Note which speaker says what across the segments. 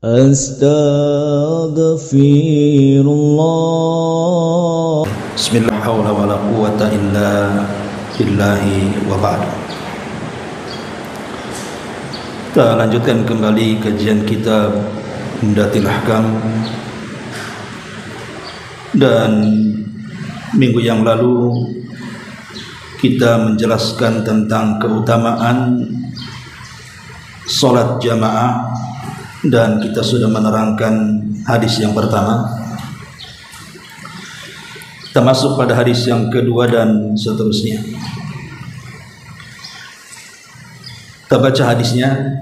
Speaker 1: Astaghfirullah.
Speaker 2: Bismillah haula wala quwata illa billahi wa ba'd. Kita lanjutkan kembali kajian kitab Umdatul Ahkam. Dan minggu yang lalu kita menjelaskan tentang keutamaan salat jamaah, dan kita sudah menerangkan hadis yang pertama. Kita masuk pada hadis yang kedua dan seterusnya. Kita baca hadisnya.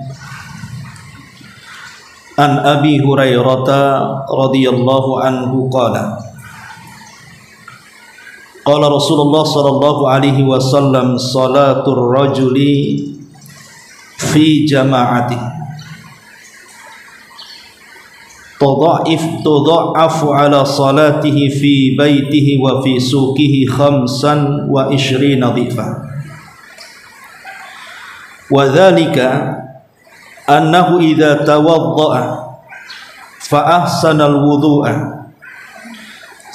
Speaker 2: An Abi Hurairah radhiyallahu anhu qala qala Rasulullah sallallahu alaihi wasallam salatul rajuli fi jama'ati tudha'afu ala salatihi fi baitihi wa fi suqihi 25 dhifa. Wa dhalika annahu idza tawadda'a fa ahsana al-wudhu'a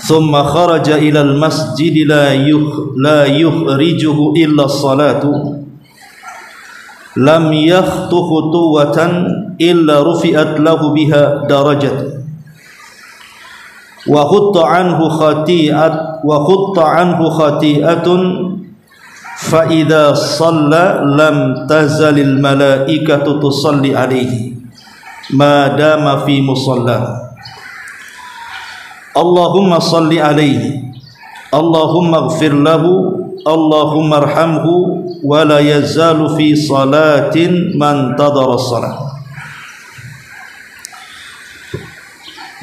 Speaker 2: thumma kharaja ila al-masjid la yukhrijuhu illa as-salatu lam yakhtu khutuwatan illa rufi'at lahu biha darajat wa khutta anhu khati'atun fa idza shalla lam tazalil malaikatu tusalli alaihi ma dama fi musalla. Allahumma salli alaihi, Allahumma ighfir lahu, Allahumma arhamhu, wa la yazalu fi salatin man tadara salat.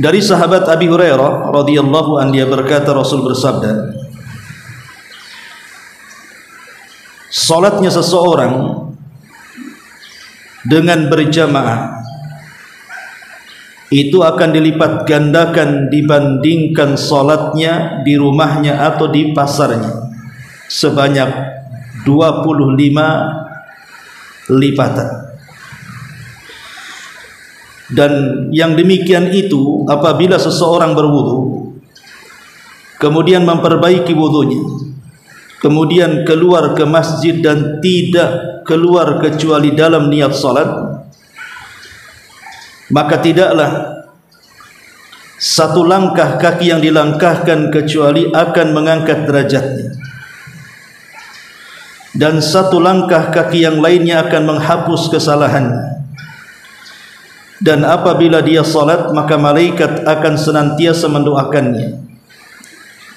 Speaker 2: Dari sahabat Abi Hurairah radhiyallahu anhu, dia berkata, Rasul bersabda, salatnya seseorang dengan berjamaah itu akan dilipat gandakan dibandingkan salatnya di rumahnya atau di pasarnya sebanyak 25 lipatan. Dan yang demikian itu apabila seseorang berwudu, kemudian memperbaiki wudunya, kemudian keluar ke masjid dan tidak keluar kecuali dalam niat salat, maka tidaklah satu langkah kaki yang dilangkahkan kecuali akan mengangkat derajatnya, dan satu langkah kaki yang lainnya akan menghapus kesalahannya. Dan apabila dia salat, maka malaikat akan senantiasa mendoakannya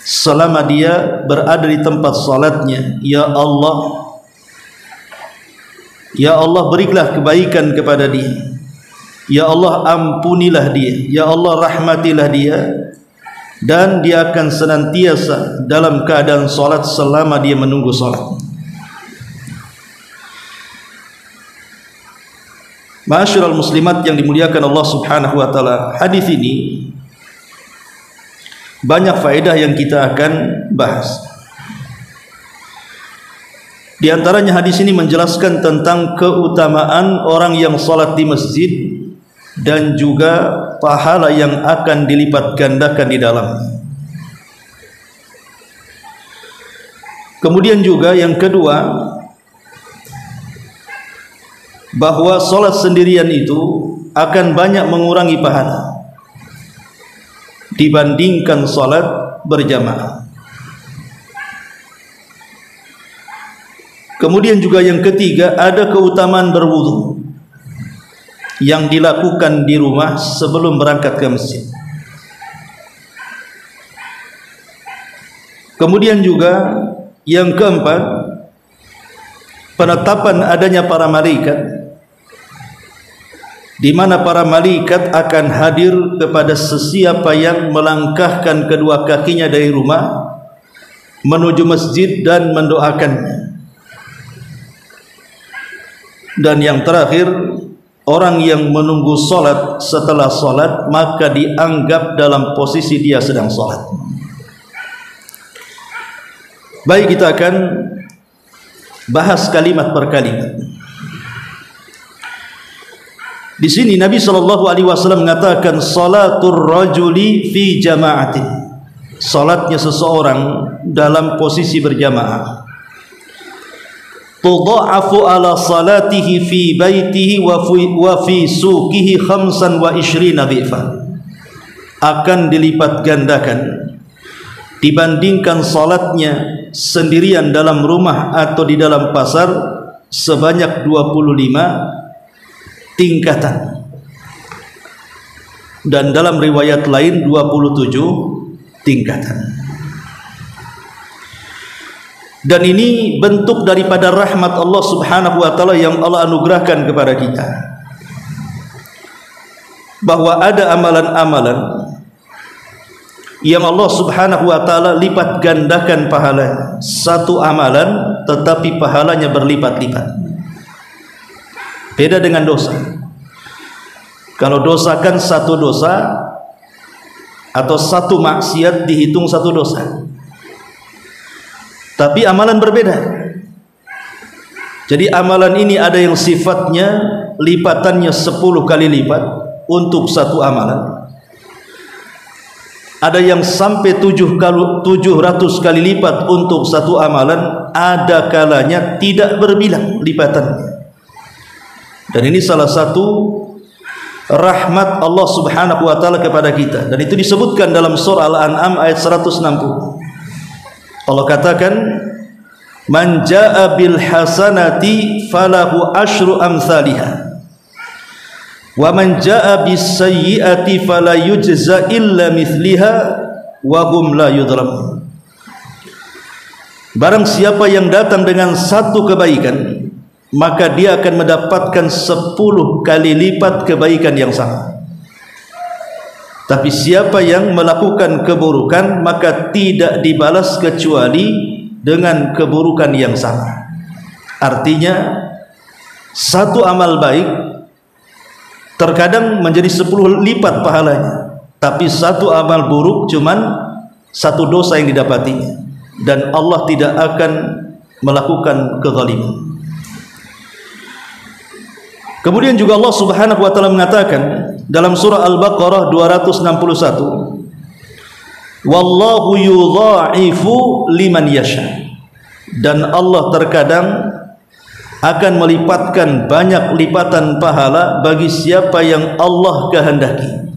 Speaker 2: selama dia berada di tempat salatnya. Ya Allah, ya Allah, berilah kebaikan kepada dia. Ya Allah, ampunilah dia. Ya Allah, rahmatilah dia. Dan dia akan senantiasa dalam keadaan salat selama dia menunggu salat. Ma'asyiral muslimat yang dimuliakan Allah Subhanahu wa taala, hadis ini banyak faedah yang kita akan bahas. Di antaranya hadis ini menjelaskan tentang keutamaan orang yang salat di masjid dan juga pahala yang akan dilipat gandakan di dalamnya. Kemudian juga yang kedua, bahwa salat sendirian itu akan banyak mengurangi pahala dibandingkan salat berjamaah. Kemudian juga yang ketiga, ada keutamaan berwudu yang dilakukan di rumah sebelum berangkat ke masjid. Kemudian juga yang keempat, penetapan adanya para malaikat, di mana para malaikat akan hadir kepada sesiapa yang melangkahkan kedua kakinya dari rumah menuju masjid dan mendoakannya. Dan yang terakhir, orang yang menunggu salat setelah salat maka dianggap dalam posisi dia sedang salat. Baik, kita akan bahas kalimat per kalimat. Di sini Nabi SAW mengatakan salatul rajuli fi jama'atin, salatnya seseorang dalam posisi berjamaah, tudha'afu ala salatihi fi baitihi wa fi suqihi 25 dhifan, akan dilipat gandakan dibandingkan salatnya sendirian dalam rumah atau di dalam pasar sebanyak 25 tingkatan, dan dalam riwayat lain 27 tingkatan. Dan ini bentuk daripada rahmat Allah Subhanahu wa taala yang Allah anugerahkan kepada kita, bahwa ada amalan-amalan yang Allah Subhanahu wa taala lipat gandakan pahalanya. Satu amalan tetapi pahalanya berlipat-lipat. Beda dengan dosa. Kalau dosa kan satu dosa atau satu maksiat dihitung satu dosa, tapi amalan berbeda. Jadi amalan ini ada yang sifatnya lipatannya 10 kali lipat untuk satu amalan, ada yang sampai 700 kali lipat untuk satu amalan, ada kalanya tidak berbilang lipatannya. Dan ini salah satu rahmat Allah Subhanahu wa taala kepada kita, dan itu disebutkan dalam surah Al-An'am ayat 160. Allah katakan, man jaa bil hasanati falahu asyru amsalihha wa man jaa bis sayyiati fala yujza illa mithliha wa hum la yudhlamun. Barang siapa yang datang dengan satu kebaikan, maka dia akan mendapatkan 10 kali lipat kebaikan yang sama. Tapi siapa yang melakukan keburukan, maka tidak dibalas kecuali dengan keburukan yang sama. Artinya satu amal baik terkadang menjadi 10 lipat pahalanya, tapi satu amal buruk cuman satu dosa yang didapatinya, dan Allah tidak akan melakukan kezaliman. Kemudian juga Allah Subhanahu wa taala mengatakan dalam surah Al-Baqarah 261, wallahu yudha'ifu liman yasha, dan Allah terkadang akan melipatkan banyak lipatan pahala bagi siapa yang Allah kehendaki.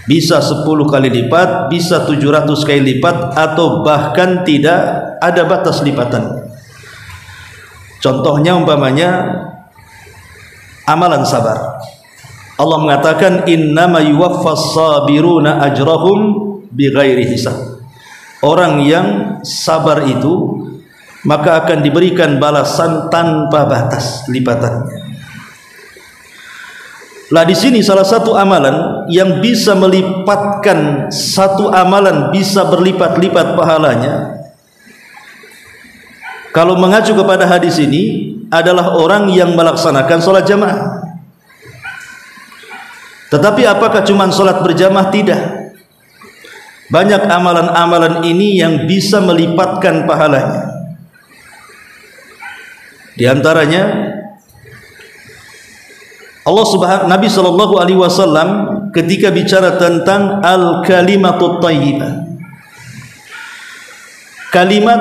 Speaker 2: Bisa 10 kali lipat, bisa 700 kali lipat, atau bahkan tidak ada batas lipatan. Contohnya umpamanya amalan sabar. Allah mengatakan innama yuwaffas sabiruna ajrahum bighairi hisab. Orang yang sabar itu maka akan diberikan balasan tanpa batas lipatannya. Lah di sini salah satu amalan yang bisa melipatkan satu amalan bisa berlipat-lipat pahalanya, kalau mengacu kepada hadis ini, adalah orang yang melaksanakan sholat jamaah. Tetapi apakah cuma sholat berjamaah? Tidak. Banyak amalan-amalan ini yang bisa melipatkan pahalanya. Di antaranya Nabi SAW ketika bicara tentang al-kalimatut thayyibah, kalimat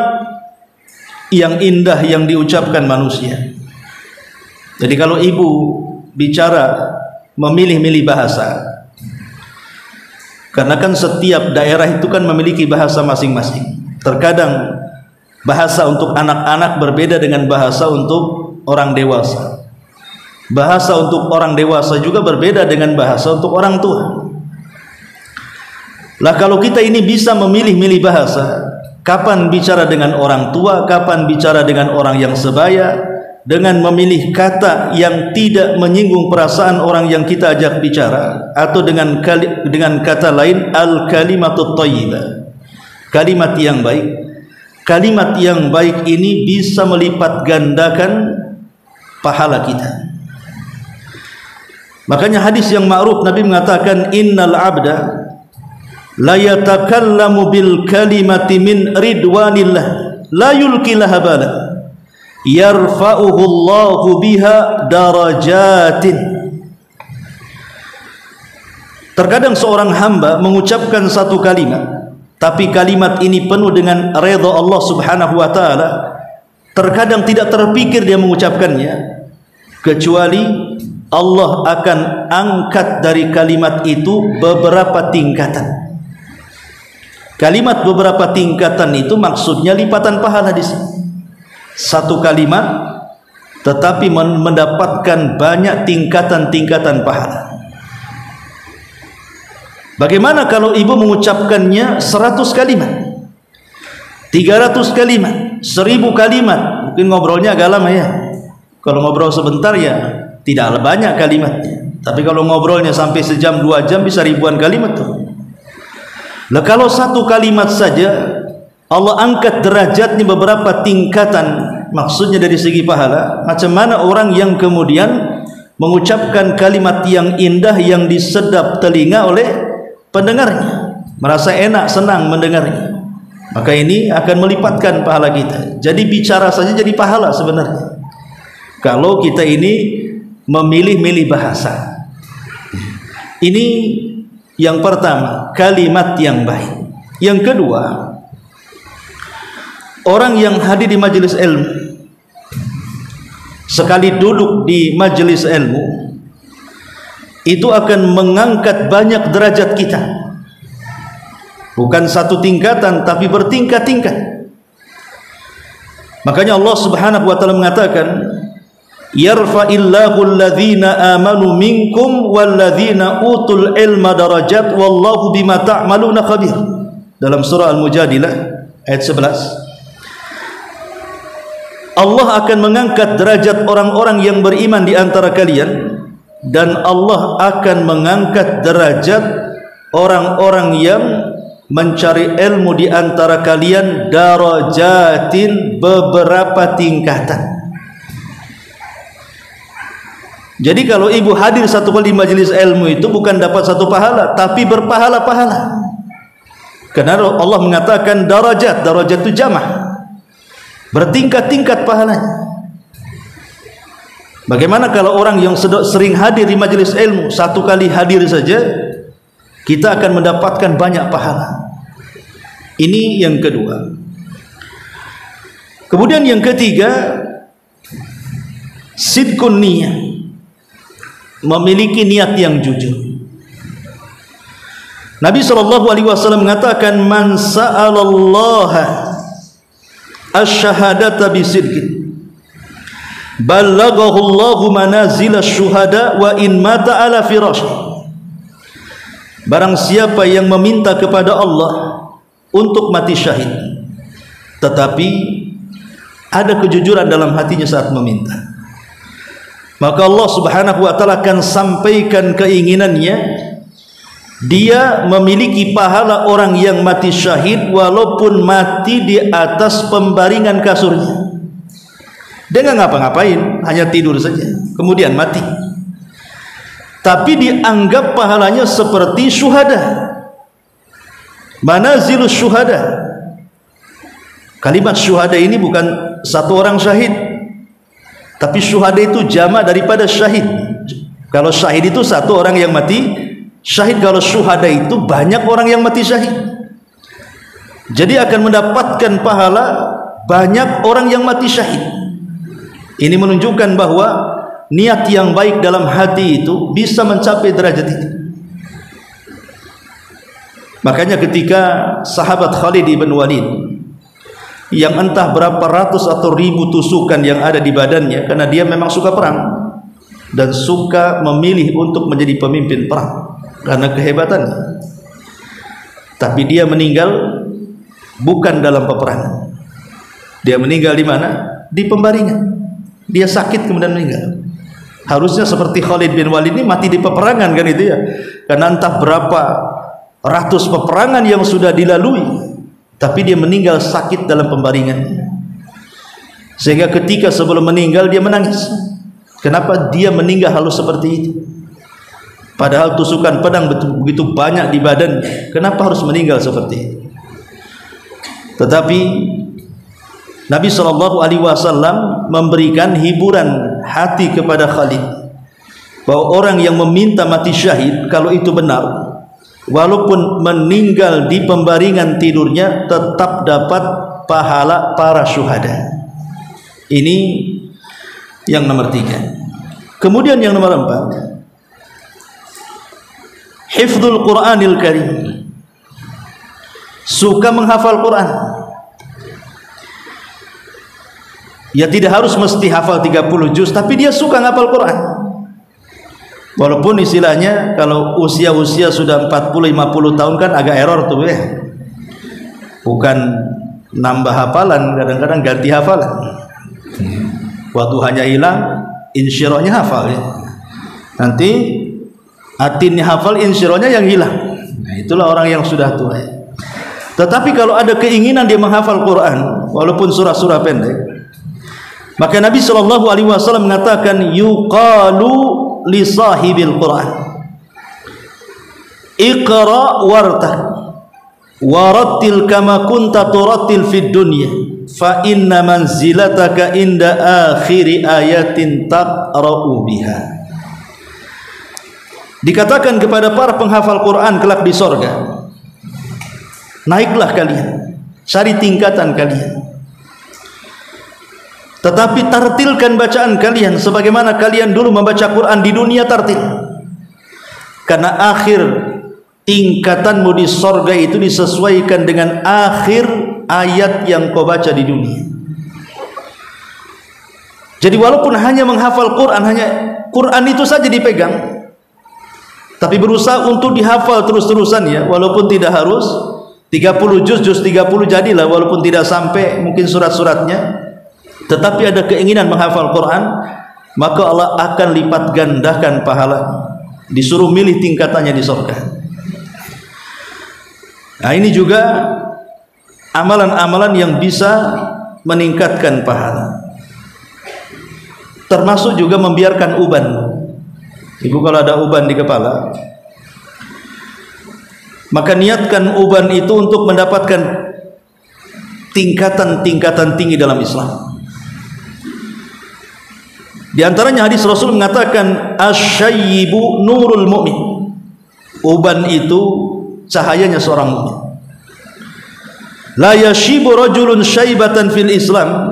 Speaker 2: yang indah yang diucapkan manusia. Jadi kalau ibu bicara memilih-milih bahasa, karena kan setiap daerah itu kan memiliki bahasa masing-masing. Terkadang bahasa untuk anak-anak berbeda dengan bahasa untuk orang dewasa. Bahasa untuk orang dewasa juga berbeda dengan bahasa untuk orang tua. Lah kalau kita ini bisa memilih-milih bahasa, kapan bicara dengan orang tua, kapan bicara dengan orang yang sebaya, dengan memilih kata yang tidak menyinggung perasaan orang yang kita ajak bicara, atau dengan kata lain al-kalimatut thayyibah, kalimat yang baik. Kalimat yang baik ini bisa melipat gandakan pahala kita. Makanya hadis yang ma'ruf, Nabi mengatakan innal abda la yatakallamu bil kalimati min ridwanillah la yulki laha bala. yarfa'uhu Allahu biha darajatin. Terkadang seorang hamba mengucapkan satu kalimat, tapi kalimat ini penuh dengan redha Allah Subhanahu wa taala. Terkadang tidak terpikir dia mengucapkannya, kecuali Allah akan angkat dari kalimat itu beberapa tingkatan. Kalimat beberapa tingkatan itu maksudnya lipatan pahala di sini. Satu kalimat tetapi mendapatkan banyak tingkatan-tingkatan pahala. Bagaimana kalau ibu mengucapkannya 100 kalimat, 300 kalimat, 1000 kalimat? Mungkin ngobrolnya agak lama ya. Kalau ngobrol sebentar ya tidak banyak kalimatnya. Tapi kalau ngobrolnya sampai sejam 2 jam bisa ribuan kalimat tuh. Nah, kalau satu kalimat saja Allah angkat derajatnya beberapa tingkatan, maksudnya dari segi pahala. Macam mana orang yang kemudian mengucapkan kalimat yang indah yang disedap telinga oleh pendengarnya, merasa enak, senang mendengarnya, maka ini akan melipatkan pahala kita. Jadi bicara saja jadi pahala sebenarnya, kalau kita ini memilih-milih bahasa. Ini yang pertama, kalimat yang baik. Yang kedua, orang yang hadir di majelis ilmu, sekali duduk di majelis ilmu, itu akan mengangkat banyak derajat kita. Bukan satu tingkatan, tapi bertingkat-tingkat. Makanya Allah Subhanahu wa taala mengatakan, yarfa'illahu alladhina amanu minkum walladhina utul ilma darajat wallahu bima ta'maluna khabir. Dalam surah Al-Mujadilah ayat 11, Allah akan mengangkat derajat orang-orang yang beriman di antara kalian, dan Allah akan mengangkat derajat orang-orang yang mencari ilmu di antara kalian darajatin, beberapa tingkatan. Jadi kalau ibu hadir satu kali di majelis ilmu itu bukan dapat satu pahala, tapi berpahala-pahala. Karena Allah mengatakan darajat, darajat itu jamah, bertingkat-tingkat pahalanya. Bagaimana kalau orang yang sering hadir di majelis ilmu, satu kali hadir saja kita akan mendapatkan banyak pahala. Ini yang kedua. Kemudian yang ketiga, sidqun niyah, memiliki niat yang jujur. Nabi SAW mengatakan, man sa'alallaha asyhadata bisidqin ballaghahu Allahu manazil asy-syuhada wa in mata ala firash. Barang siapa yang meminta kepada Allah untuk mati syahid, tetapi ada kejujuran dalam hatinya saat meminta, maka Allah Subhanahu wa taala akan sampaikan keinginannya. Dia memiliki pahala orang yang mati syahid walaupun mati di atas pembaringan kasurnya. Dia nggak ngapa-ngapain, hanya tidur saja, kemudian mati. Tapi dianggap pahalanya seperti syuhada. Manazilus syuhada. Kalimat syuhada ini bukan satu orang syahid, tapi syuhada itu jamak daripada syahid. Kalau syahid itu satu orang yang mati syahid, kalau syuhada itu banyak orang yang mati syahid. Jadi akan mendapatkan pahala banyak orang yang mati syahid. Ini menunjukkan bahwa niat yang baik dalam hati itu bisa mencapai derajat itu. Makanya ketika sahabat Khalid ibn Walid yang entah berapa ratus atau ribu tusukan yang ada di badannya, karena dia memang suka perang dan suka memilih untuk menjadi pemimpin perang karena kehebatannya, tapi dia meninggal bukan dalam peperangan. Dia meninggal di mana? Di pembaringan. Dia sakit kemudian meninggal. Harusnya seperti Khalid bin Walid ini mati di peperangan kan itu ya, karena entah berapa ratus peperangan yang sudah dilalui, tapi dia meninggal sakit dalam pembaringan. Sehingga ketika sebelum meninggal dia menangis. Kenapa dia meninggal halus seperti itu? Padahal tusukan pedang begitu banyak di badannya. Kenapa harus meninggal seperti itu? Tetapi Nabi SAW memberikan hiburan hati kepada Khalid bahwa orang yang meminta mati syahid, kalau itu benar, walaupun meninggal di pembaringan tidurnya, tetap dapat pahala para syuhada. Ini yang nomor 3. Kemudian yang nomor 4, hifdzul Qur'anil Karim. Suka menghafal Quran. Ya tidak harus mesti hafal 30 juz, tapi dia suka menghafal Quran. Walaupun istilahnya kalau usia-usia sudah 40-50 tahun kan agak error tuh ya. Bukan nambah hafalan, kadang-kadang ganti hafalan. Waktu hanya hilang, insyirahnya hafal ya. Nanti atinnya hafal, insyirahnya yang hilang. Nah, itulah orang yang sudah tua ya. Tetapi kalau ada keinginan dia menghafal Quran, walaupun surah-surah pendek, maka Nabi SAW mengatakan, yuqalu li sahibil Quran, iqra wartaq warattil kama kunta turattil fid dunya fa inna manzilataka inda akhiri ayatin taqra'u biha. Dikatakan kepada para penghafal Quran kelak di sorga, naiklah kalian, cari tingkatan kalian, tetapi tartilkan bacaan kalian sebagaimana kalian dulu membaca Quran di dunia, tartil. Karena akhir tingkatanmu di sorga itu disesuaikan dengan akhir ayat yang kau baca di dunia. Jadi walaupun hanya menghafal Quran, hanya Quran itu saja dipegang, tapi berusaha untuk dihafal terus-terusan ya, walaupun tidak harus 30 juz 30 jadilah, walaupun tidak sampai mungkin surat-suratnya, tetapi ada keinginan menghafal Quran, maka Allah akan lipat gandakan pahala. Disuruh milih tingkatannya di surga. Nah, ini juga amalan-amalan yang bisa meningkatkan pahala. Termasuk juga membiarkan uban. Ibu kalau ada uban di kepala, maka niatkan uban itu untuk mendapatkan tingkatan-tingkatan tinggi dalam Islam. Di antaranya hadis Rasul mengatakan, asyayyibu nurul mu'min. Uban itu cahayanya seorang mukmin. La yashibu rajulun syaibatan fil Islam.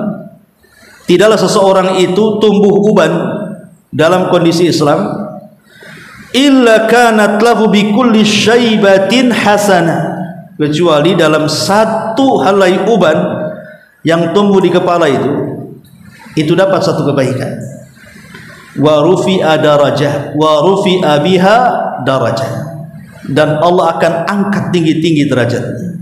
Speaker 2: Tidaklah seseorang itu tumbuh uban dalam kondisi Islam, illa kanat lahu bi kulli syaibatin hasanah, kecuali dalam satu helai uban yang tumbuh di kepala itu dapat satu kebaikan. Wa rufi'a darajah wa rufi'a biha darajah, dan Allah akan angkat tinggi-tinggi derajatnya.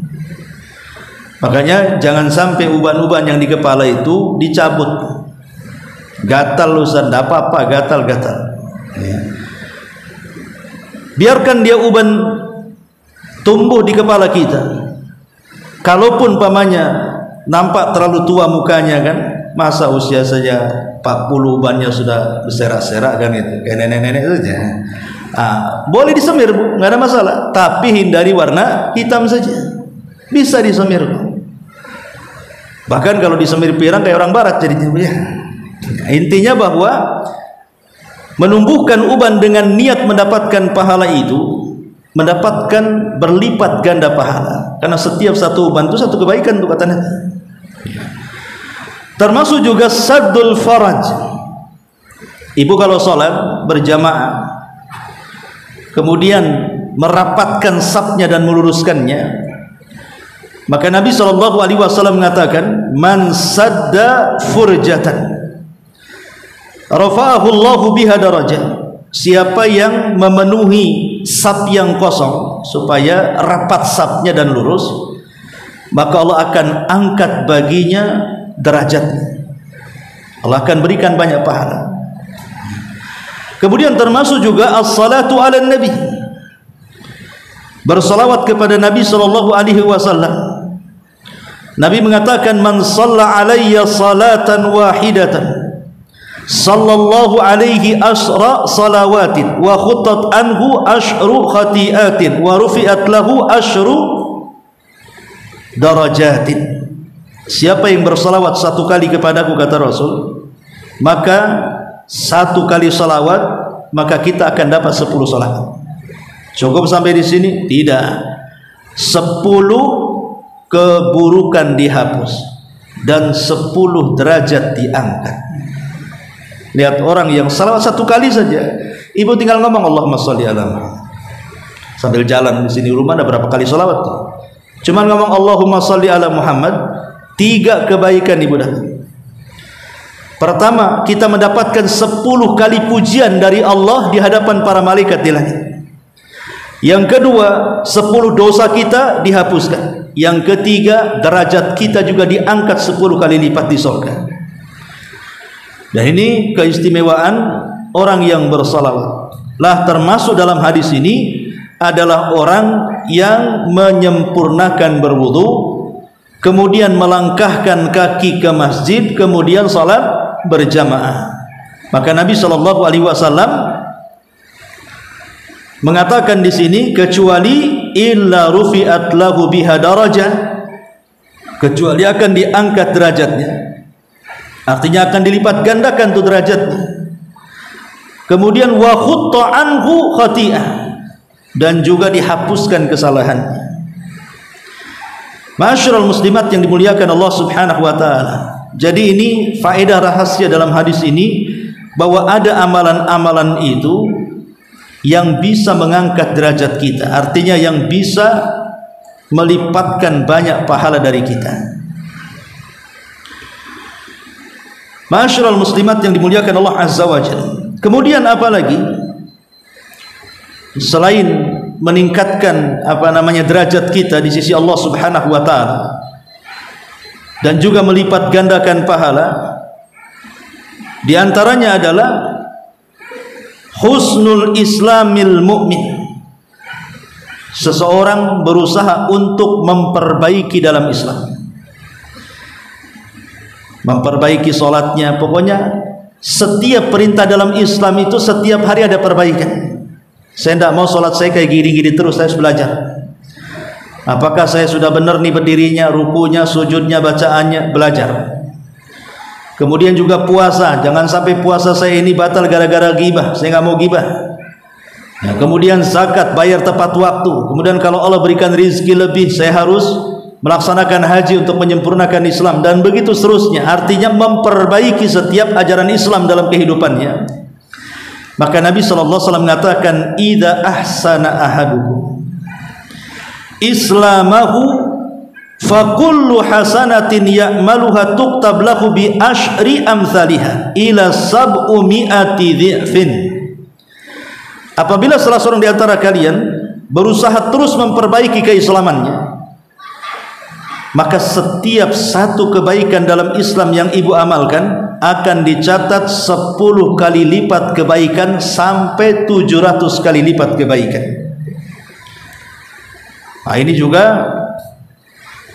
Speaker 2: Makanya jangan sampai uban-uban yang di kepala itu dicabut. Gatal Ustaz, enggak apa-apa, gatal-gatal ya. Biarkan dia uban tumbuh di kepala kita. Kalaupun pamannya nampak terlalu tua mukanya kan, masa usia saja 40 ubannya sudah berserak-serak kan, itu kayak nenek-nenek saja. Boleh disemir Bu, nggak ada masalah, tapi hindari warna hitam saja. Bisa disemir Bu. Bahkan kalau disemir pirang kayak orang barat jadinya Bu ya. Intinya bahwa menumbuhkan uban dengan niat mendapatkan pahala itu mendapatkan berlipat ganda pahala, karena setiap satu uban itu satu kebaikan tuh katanya. Termasuk juga saddul faraj. Ibu kalau sholat berjamaah kemudian merapatkan safnya dan meluruskannya, maka Nabi SAW mengatakan, man sadda furjatan rafa'ahu Allahu biha darajah. Siapa yang memenuhi saf yang kosong supaya rapat safnya dan lurus, maka Allah akan angkat baginya derajatnya. Allah akan berikan banyak pahala. Kemudian termasuk juga as-salatu ala nabi, bersalawat kepada Nabi SAW. Nabi mengatakan, man shalla alayya salatan wahidatan sallallahu alaihi asra salawatin wa khutat anhu ashru khati'atin wa rufi'at lahu ashru darajatin. siapa yang bersalawat 1 kali kepadaku, kata Rasul, maka 1 kali salawat, maka kita akan dapat 10 salawat. Cukup sampai di sini? Tidak. 10 keburukan dihapus dan 10 derajat diangkat. Lihat orang yang salawat 1 kali saja, ibu tinggal ngomong Allahumma sholli ala Muhammad. Sambil jalan di sini rumah ada berapa kali salawat tuh? Cuman ngomong Allahumma sholli ala Muhammad, 3 kebaikan ibu dapat. Pertama, kita mendapatkan 10 kali pujian dari Allah di hadapan para malaikat di langit. Yang kedua, 10 dosa kita dihapuskan. Yang ketiga, derajat kita juga diangkat 10 kali lipat di surga. Dan ini keistimewaan orang yang bersalawat. Lah termasuk dalam hadis ini adalah orang yang menyempurnakan berwudu, kemudian melangkahkan kaki ke masjid, kemudian salat berjamaah. Maka Nabi SAW mengatakan di sini, kecuali illa rufi'at lahu biha darajah, kecuali akan diangkat derajatnya, artinya akan dilipat gandakan tuh derajatnya. Kemudian wa khutta anhu khati'ah, dan juga dihapuskan kesalahannya. Ma'asyiral muslimat yang dimuliakan Allah Subhanahu wa taala. Jadi ini faedah rahasia dalam hadis ini, bahwa ada amalan-amalan itu yang bisa mengangkat derajat kita, artinya yang bisa melipatkan banyak pahala dari kita. Ma'asyiral muslimat yang dimuliakan Allah Azza wa Jalla. Kemudian apa lagi selain meningkatkan derajat kita di sisi Allah Subhanahu wa taala dan juga melipat gandakan pahala, di antaranya adalah husnul islamil mu'min. Seseorang berusaha untuk memperbaiki dalam Islam, memperbaiki sholatnya. Pokoknya setiap perintah dalam Islam itu setiap hari ada perbaikan. Saya tidak mau sholat saya kayak gini-gini terus, saya harus belajar. Apakah saya sudah benar nih berdirinya, rukunya, sujudnya, bacaannya, belajar. Kemudian juga puasa, jangan sampai puasa saya ini batal gara-gara gibah, saya nggak mau gibah. Nah, kemudian zakat, bayar tepat waktu. Kemudian kalau Allah berikan rizki lebih, saya harus melaksanakan haji untuk menyempurnakan Islam, dan begitu seterusnya. Artinya memperbaiki setiap ajaran Islam dalam kehidupannya. Maka Nabi SAW mengatakan, idza ahsana ahadukum islamahu fakullu hasanatin ya'maluha tuktab lahu bi ashri amthaliha ila sab'u mi'ati dhi'fin. Apabila salah seorang di antara kalian berusaha terus memperbaiki keislamannya, maka setiap satu kebaikan dalam Islam yang ibu amalkan akan dicatat 10 kali lipat kebaikan sampai 700 kali lipat kebaikan. Nah, ini juga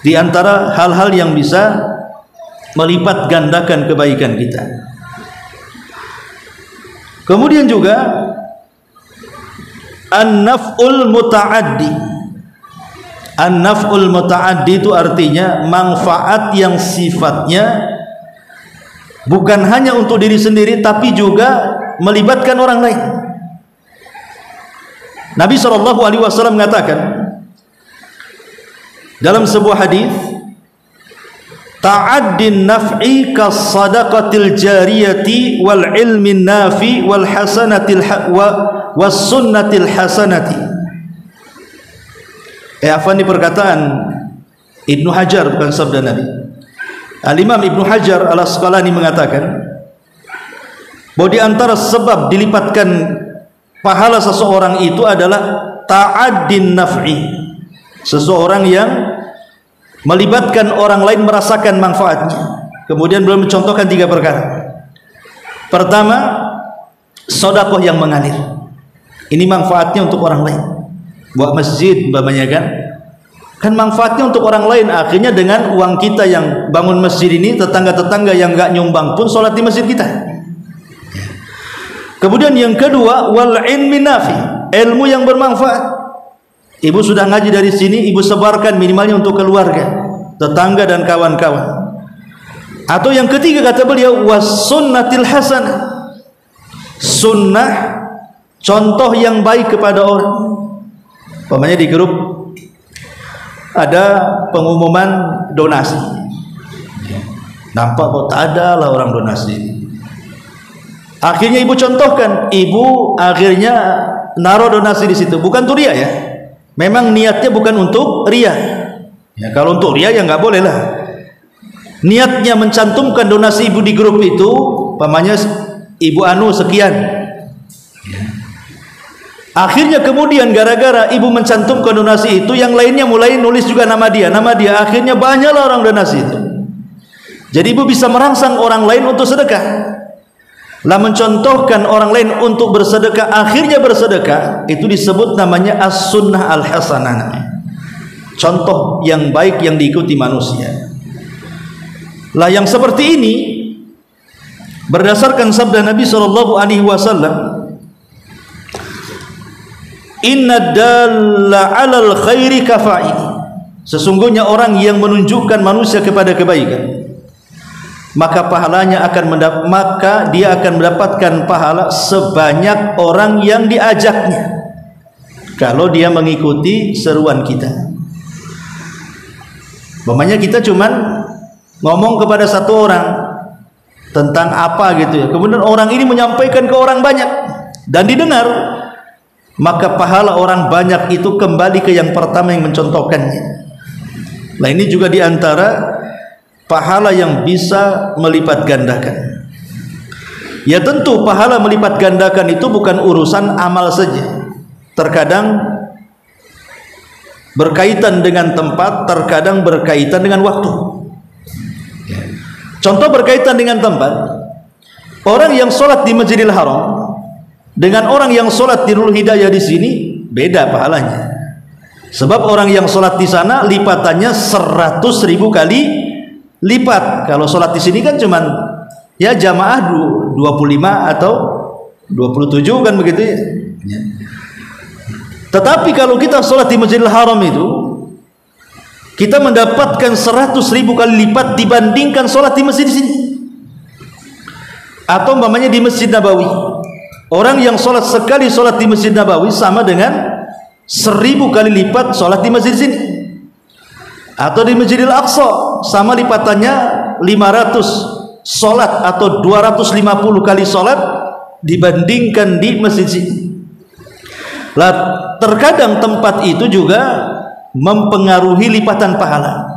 Speaker 2: di antara hal-hal yang bisa melipat gandakan kebaikan kita. Kemudian juga an-naf'ul muta'addi. An-naf'ul muta'addi itu artinya manfaat yang sifatnya bukan hanya untuk diri sendiri, tapi juga melibatkan orang lain. Nabi SAW mengatakan dalam sebuah hadis, ta'addin naf'i kas sadaqatil jariyati wal ilmin nafi wal hasanatil was sunnatil hasanati. Ini perkataan Ibnu Hajar, bukan sabda Nabi. Al-Imam Ibnu Hajar Al-Asqalani mengatakan bahwa di antara sebab dilipatkan pahala seseorang itu adalah ta'addin naf'i, seseorang yang melibatkan orang lain merasakan manfaatnya. Kemudian beliau mencontohkan 3 perkara. Pertama, sedekah yang mengalir. Ini manfaatnya untuk orang lain. Buat masjid umpamanya kan manfaatnya untuk orang lain. Akhirnya dengan uang kita yang bangun masjid ini, tetangga-tetangga yang enggak nyumbang pun sholat di masjid kita. Kemudian yang kedua, wal ilmi nafi, ilmu yang bermanfaat. Ibu sudah ngaji dari sini, ibu sebarkan minimalnya untuk keluarga, tetangga dan kawan-kawan. Atau yang ketiga kata beliau was sunnatil hasanah, sunnah contoh yang baik kepada orang. Umpamanya di grup ada pengumuman donasi, nampak kok tak ada lah orang donasi. Akhirnya ibu contohkan, ibu akhirnya naruh donasi di situ, bukan untuk ria ya. Memang niatnya bukan untuk ria. Ya, kalau untuk ria ya nggak boleh lah. Niatnya mencantumkan donasi ibu di grup itu, umpamanya ibu anu sekian. Akhirnya kemudian gara-gara ibu mencantumkan donasi itu, yang lainnya mulai nulis juga nama dia. Akhirnya banyaklah orang donasi itu. Jadi ibu bisa merangsang orang lain untuk sedekah. Lah mencontohkan orang lain untuk bersedekah, akhirnya bersedekah, itu disebut namanya as-sunnah al-hasanah. Contoh yang baik yang diikuti manusia. Lah yang seperti ini berdasarkan sabda Nabi SAW, inna dalla 'alal khairi kafa'il, sesungguhnya orang yang menunjukkan manusia kepada kebaikan, maka pahalanya maka dia akan mendapatkan pahala sebanyak orang yang diajaknya kalau dia mengikuti seruan kita. Umpamanya kita cuman ngomong kepada satu orang tentang apa gitu ya, kemudian orang ini menyampaikan ke orang banyak dan didengar, maka pahala orang banyak itu kembali ke yang pertama yang mencontohkannya. Nah ini juga diantara pahala yang bisa melipat gandakan. Ya tentu pahala melipat gandakan itu bukan urusan amal saja. Terkadang berkaitan dengan tempat, terkadang berkaitan dengan waktu. Contoh berkaitan dengan tempat, orang yang sholat di Masjidil Haram dengan orang yang sholat di Nurul Hidayah di sini beda pahalanya. Sebab orang yang sholat di sana lipatannya 100.000 kali lipat. Kalau sholat di sini kan cuman ya jamaah 25 atau 27 kan begitu ya. Tetapi kalau kita sholat di Masjidil Haram itu, kita mendapatkan 100.000 kali lipat dibandingkan sholat di masjid di sini. Atau umpamanya di Masjid Nabawi, orang yang sholat sekali sholat di Masjid Nabawi sama dengan 1.000 kali lipat sholat di masjid di sini. Atau di Masjidil Aqsa sama lipatannya 500 sholat atau 250 kali sholat dibandingkan di masjid sini. Lah terkadang tempat itu juga mempengaruhi lipatan pahala.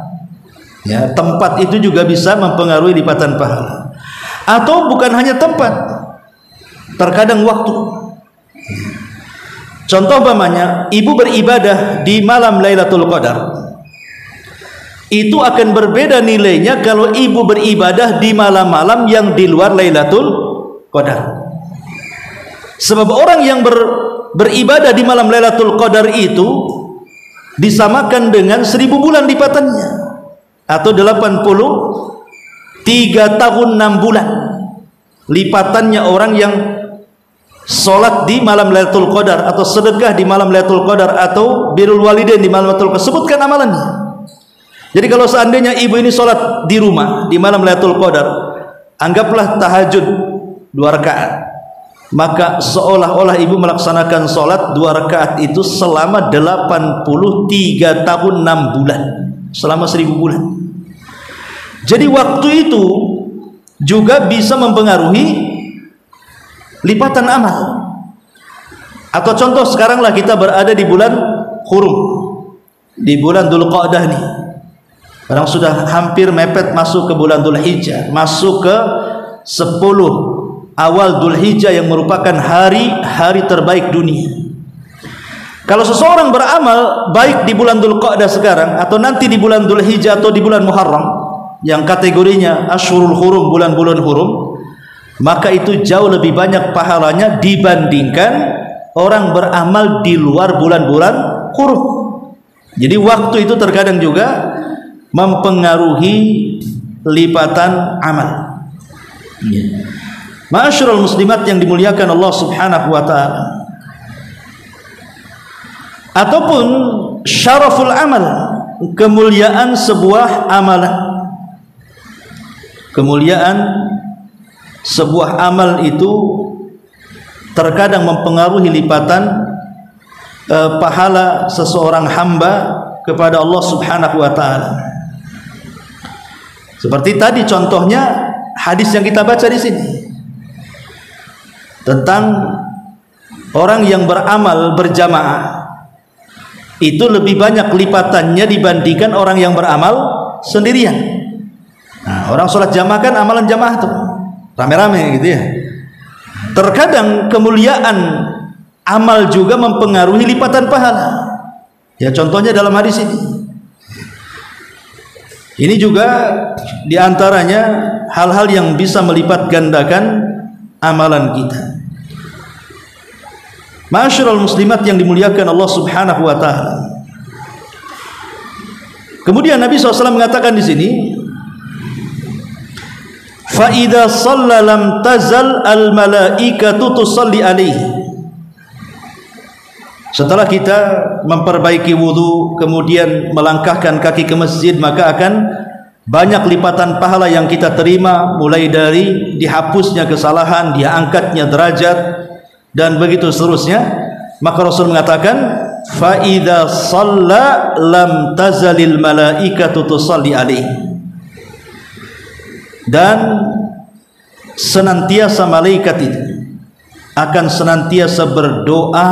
Speaker 2: Ya, tempat itu juga bisa mempengaruhi lipatan pahala. Atau bukan hanya tempat, terkadang waktu. Contoh umpamanya ibu beribadah di malam Lailatul Qadar, itu akan berbeda nilainya kalau ibu beribadah di malam-malam yang di luar Lailatul Qadar. Sebab orang yang beribadah di malam Lailatul Qadar itu disamakan dengan 1000 bulan lipatannya, atau 83 tahun 6 bulan lipatannya orang yang sholat di malam Lailatul Qadar, atau sedekah di malam Lailatul Qadar, atau birrul walidain di malam Lailatul Qadar. Sebutkan amalannya. Jadi kalau seandainya ibu ini sholat di rumah di malam Lailatul Qadar, anggaplah tahajud 2 rakaat, maka seolah-olah ibu melaksanakan sholat 2 rakaat itu selama 83 tahun 6 bulan, selama 1000 bulan. Jadi waktu itu juga bisa mempengaruhi lipatan amal. Atau contoh sekaranglah kita berada di bulan Hurum, di bulan Dzulqa'dah nih. Orang sudah hampir mepet masuk ke bulan Dzulhijjah, masuk ke 10 awal Dzulhijjah yang merupakan hari-hari terbaik dunia. Kalau seseorang beramal baik di bulan Dzulqa'dah sekarang atau nanti di bulan Dzulhijjah atau di bulan Muharram yang kategorinya Ashhurul Hurum, bulan-bulan hurum, maka itu jauh lebih banyak pahalanya dibandingkan orang beramal di luar bulan-bulan hurum. Jadi waktu itu terkadang juga mempengaruhi lipatan amal. Ma'asyiral muslimat yang dimuliakan Allah Subhanahu wa taala. Ataupun syaraful amal, kemuliaan sebuah amalan. kemuliaan sebuah amal itu terkadang mempengaruhi lipatan pahala seseorang hamba kepada Allah Subhanahu wa taala. Seperti tadi contohnya hadis yang kita baca di sini tentang orang yang beramal berjamaah itu lebih banyak lipatannya dibandingkan orang yang beramal sendirian. Nah, orang sholat jamaah kan amalan jamaah tuh rame-rame gitu ya. Terkadang kemuliaan amal juga mempengaruhi lipatan pahala. Ya contohnya dalam hadis ini. Ini juga diantaranya hal-hal yang bisa melipat gandakan amalan kita. Ma'asyiral muslimat yang dimuliakan Allah Subhanahu wa taala. Kemudian Nabi SAW mengatakan di sini, fa idza shalla lam tazal al malaikatu tusalli alaihi. Setelah kita memperbaiki wudu kemudian melangkahkan kaki ke masjid, maka akan banyak lipatan pahala yang kita terima, mulai dari dihapusnya kesalahan, diangkatnya derajat, dan begitu seterusnya. Maka Rasul mengatakan, fa idza shalla lam tazalil malaikatu tusalli alaihi. Dan senantiasa malaikat itu akan senantiasa berdoa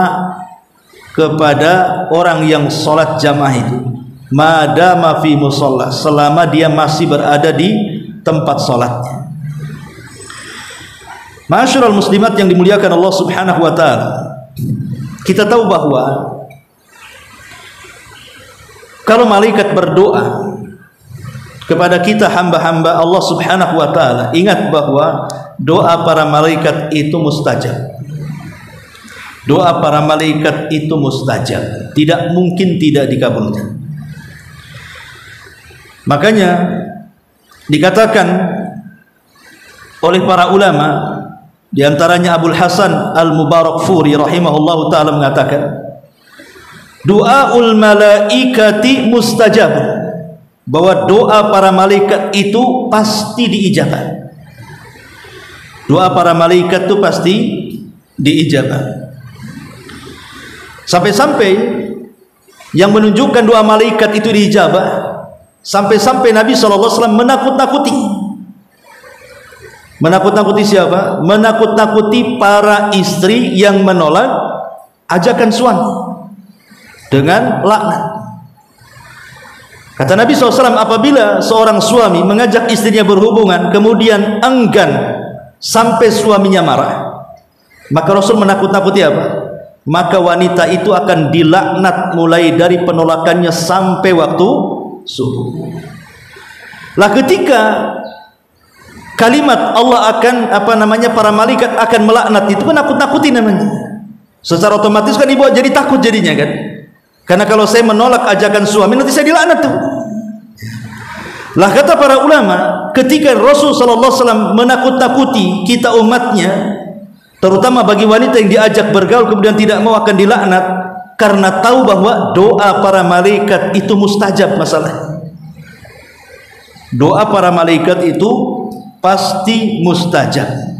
Speaker 2: kepada orang yang sholat jamaah itu, madama fi musalla, selama dia masih berada di tempat sholatnya. Ma'asyiral muslimat yang dimuliakan Allah Subhanahu wa taala, kita tahu bahwa kalau malaikat berdoa kepada kita hamba-hamba Allah Subhanahu wa taala, ingat bahwa doa para malaikat itu mustajab. Doa para malaikat itu mustajab, tidak mungkin tidak dikabulkan. Makanya dikatakan oleh para ulama, diantaranya Abul Hasan Al-Mubarakfuri rahimahullahu ta'ala mengatakan, doaul malaikati mustajab, bahwa doa para malaikat itu pasti diijabah. Doa para malaikat itu pasti diijabah. Sampai-sampai yang menunjukkan doa malaikat itu diijabah, sampai-sampai Nabi SAW menakut-nakuti. Menakut-nakuti siapa? Menakut-nakuti para istri yang menolak ajakan suami dengan laknat. Kata Nabi SAW, apabila seorang suami mengajak istrinya berhubungan kemudian enggan sampai suaminya marah, maka Rasul menakut-nakuti apa? Maka wanita itu akan dilaknat mulai dari penolakannya sampai waktu subuh. Lah ketika kalimat Allah akan para malaikat akan melaknat, itu kan nakut-nakuti namanya. Secara otomatis kan ibu jadi takut jadinya kan. Karena kalau saya menolak ajakan suami nanti saya dilaknat tuh. Lah kata para ulama, ketika Rasul sallallahu alaihi wasallam menakut-nakuti kita umatnya, terutama bagi wanita yang diajak bergaul kemudian tidak mau akan dilaknat, karena tahu bahwa doa para malaikat itu mustajab masalah. Doa para malaikat itu pasti mustajab.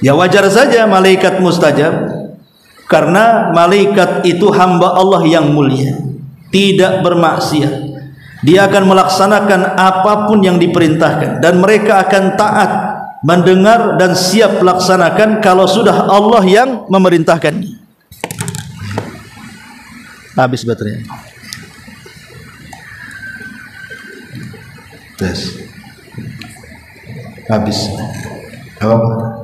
Speaker 2: Ya wajar saja malaikat mustajab, karena malaikat itu hamba Allah yang mulia, tidak bermaksiat. Dia akan melaksanakan apapun yang diperintahkan, dan mereka akan taat, mendengar dan siap laksanakan kalau sudah Allah yang memerintahkan. Habis baterainya. Tes. Habis. Apa?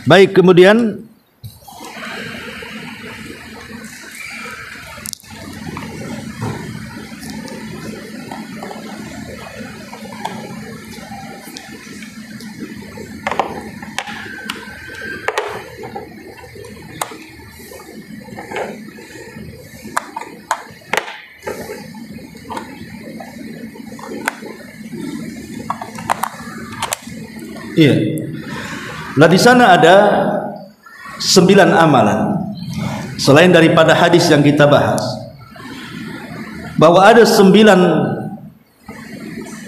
Speaker 2: Baik, kemudian iya. Nah di sana ada 9 amalan selain daripada hadis yang kita bahas. bahwa ada 9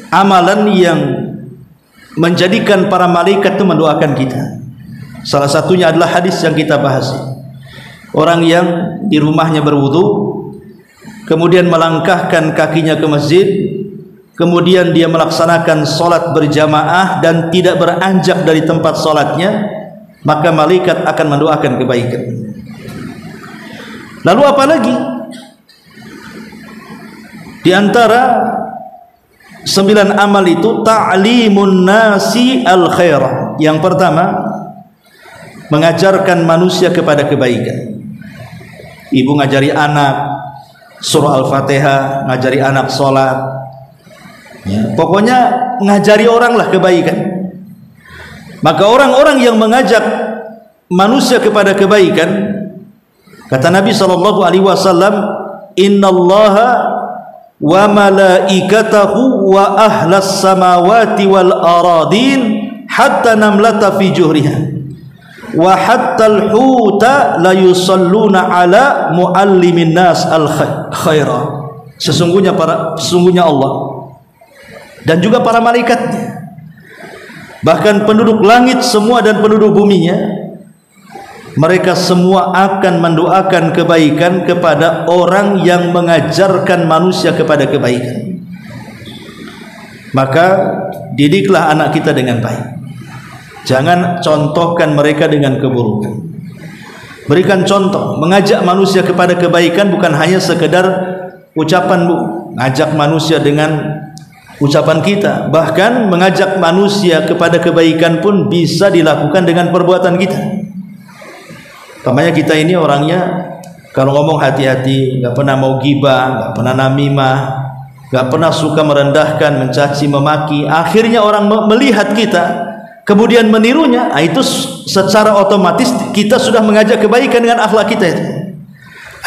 Speaker 2: amalan yang menjadikan para malaikat itu mendoakan kita. Salah satunya adalah hadis yang kita bahas. Orang yang di rumahnya berwudu, kemudian melangkahkan kakinya ke masjid, kemudian dia melaksanakan solat berjamaah dan tidak beranjak dari tempat solatnya, maka malaikat akan mendoakan kebaikan. Lalu apa lagi? Di antara 9 amal itu ta'limun nasi al-khairah. Yang pertama, mengajarkan manusia kepada kebaikan. Ibu ngajari anak surah Al-Fatihah, ngajari anak sholat, ya, pokoknya ngajari orang lah kebaikan. Maka orang-orang yang mengajak manusia kepada kebaikan, kata Nabi SAW, innallaha wa malaikatahu wa ahlas samawati wal aradin hatta namlata fi juhriha wa hatta al-huta la yusalluna ala muallimin nas al-khaira. Sesungguhnya Allah dan juga para malaikatnya, bahkan penduduk langit semua dan penduduk buminya, mereka semua akan mendoakan kebaikan kepada orang yang mengajarkan manusia kepada kebaikan. Maka didiklah anak kita dengan baik. Jangan contohkan mereka dengan keburukan. Berikan contoh, mengajak manusia kepada kebaikan bukan hanya sekedar ucapan, ngajak manusia dengan ucapan kita, bahkan mengajak manusia kepada kebaikan pun bisa dilakukan dengan perbuatan kita. Makanya kita ini orangnya kalau ngomong hati-hati, nggak pernah mau ghibah, nggak pernah namimah, nggak pernah suka merendahkan, mencaci, memaki. Akhirnya orang melihat kita kemudian menirunya, itu secara otomatis kita sudah mengajak kebaikan dengan akhlak kita itu.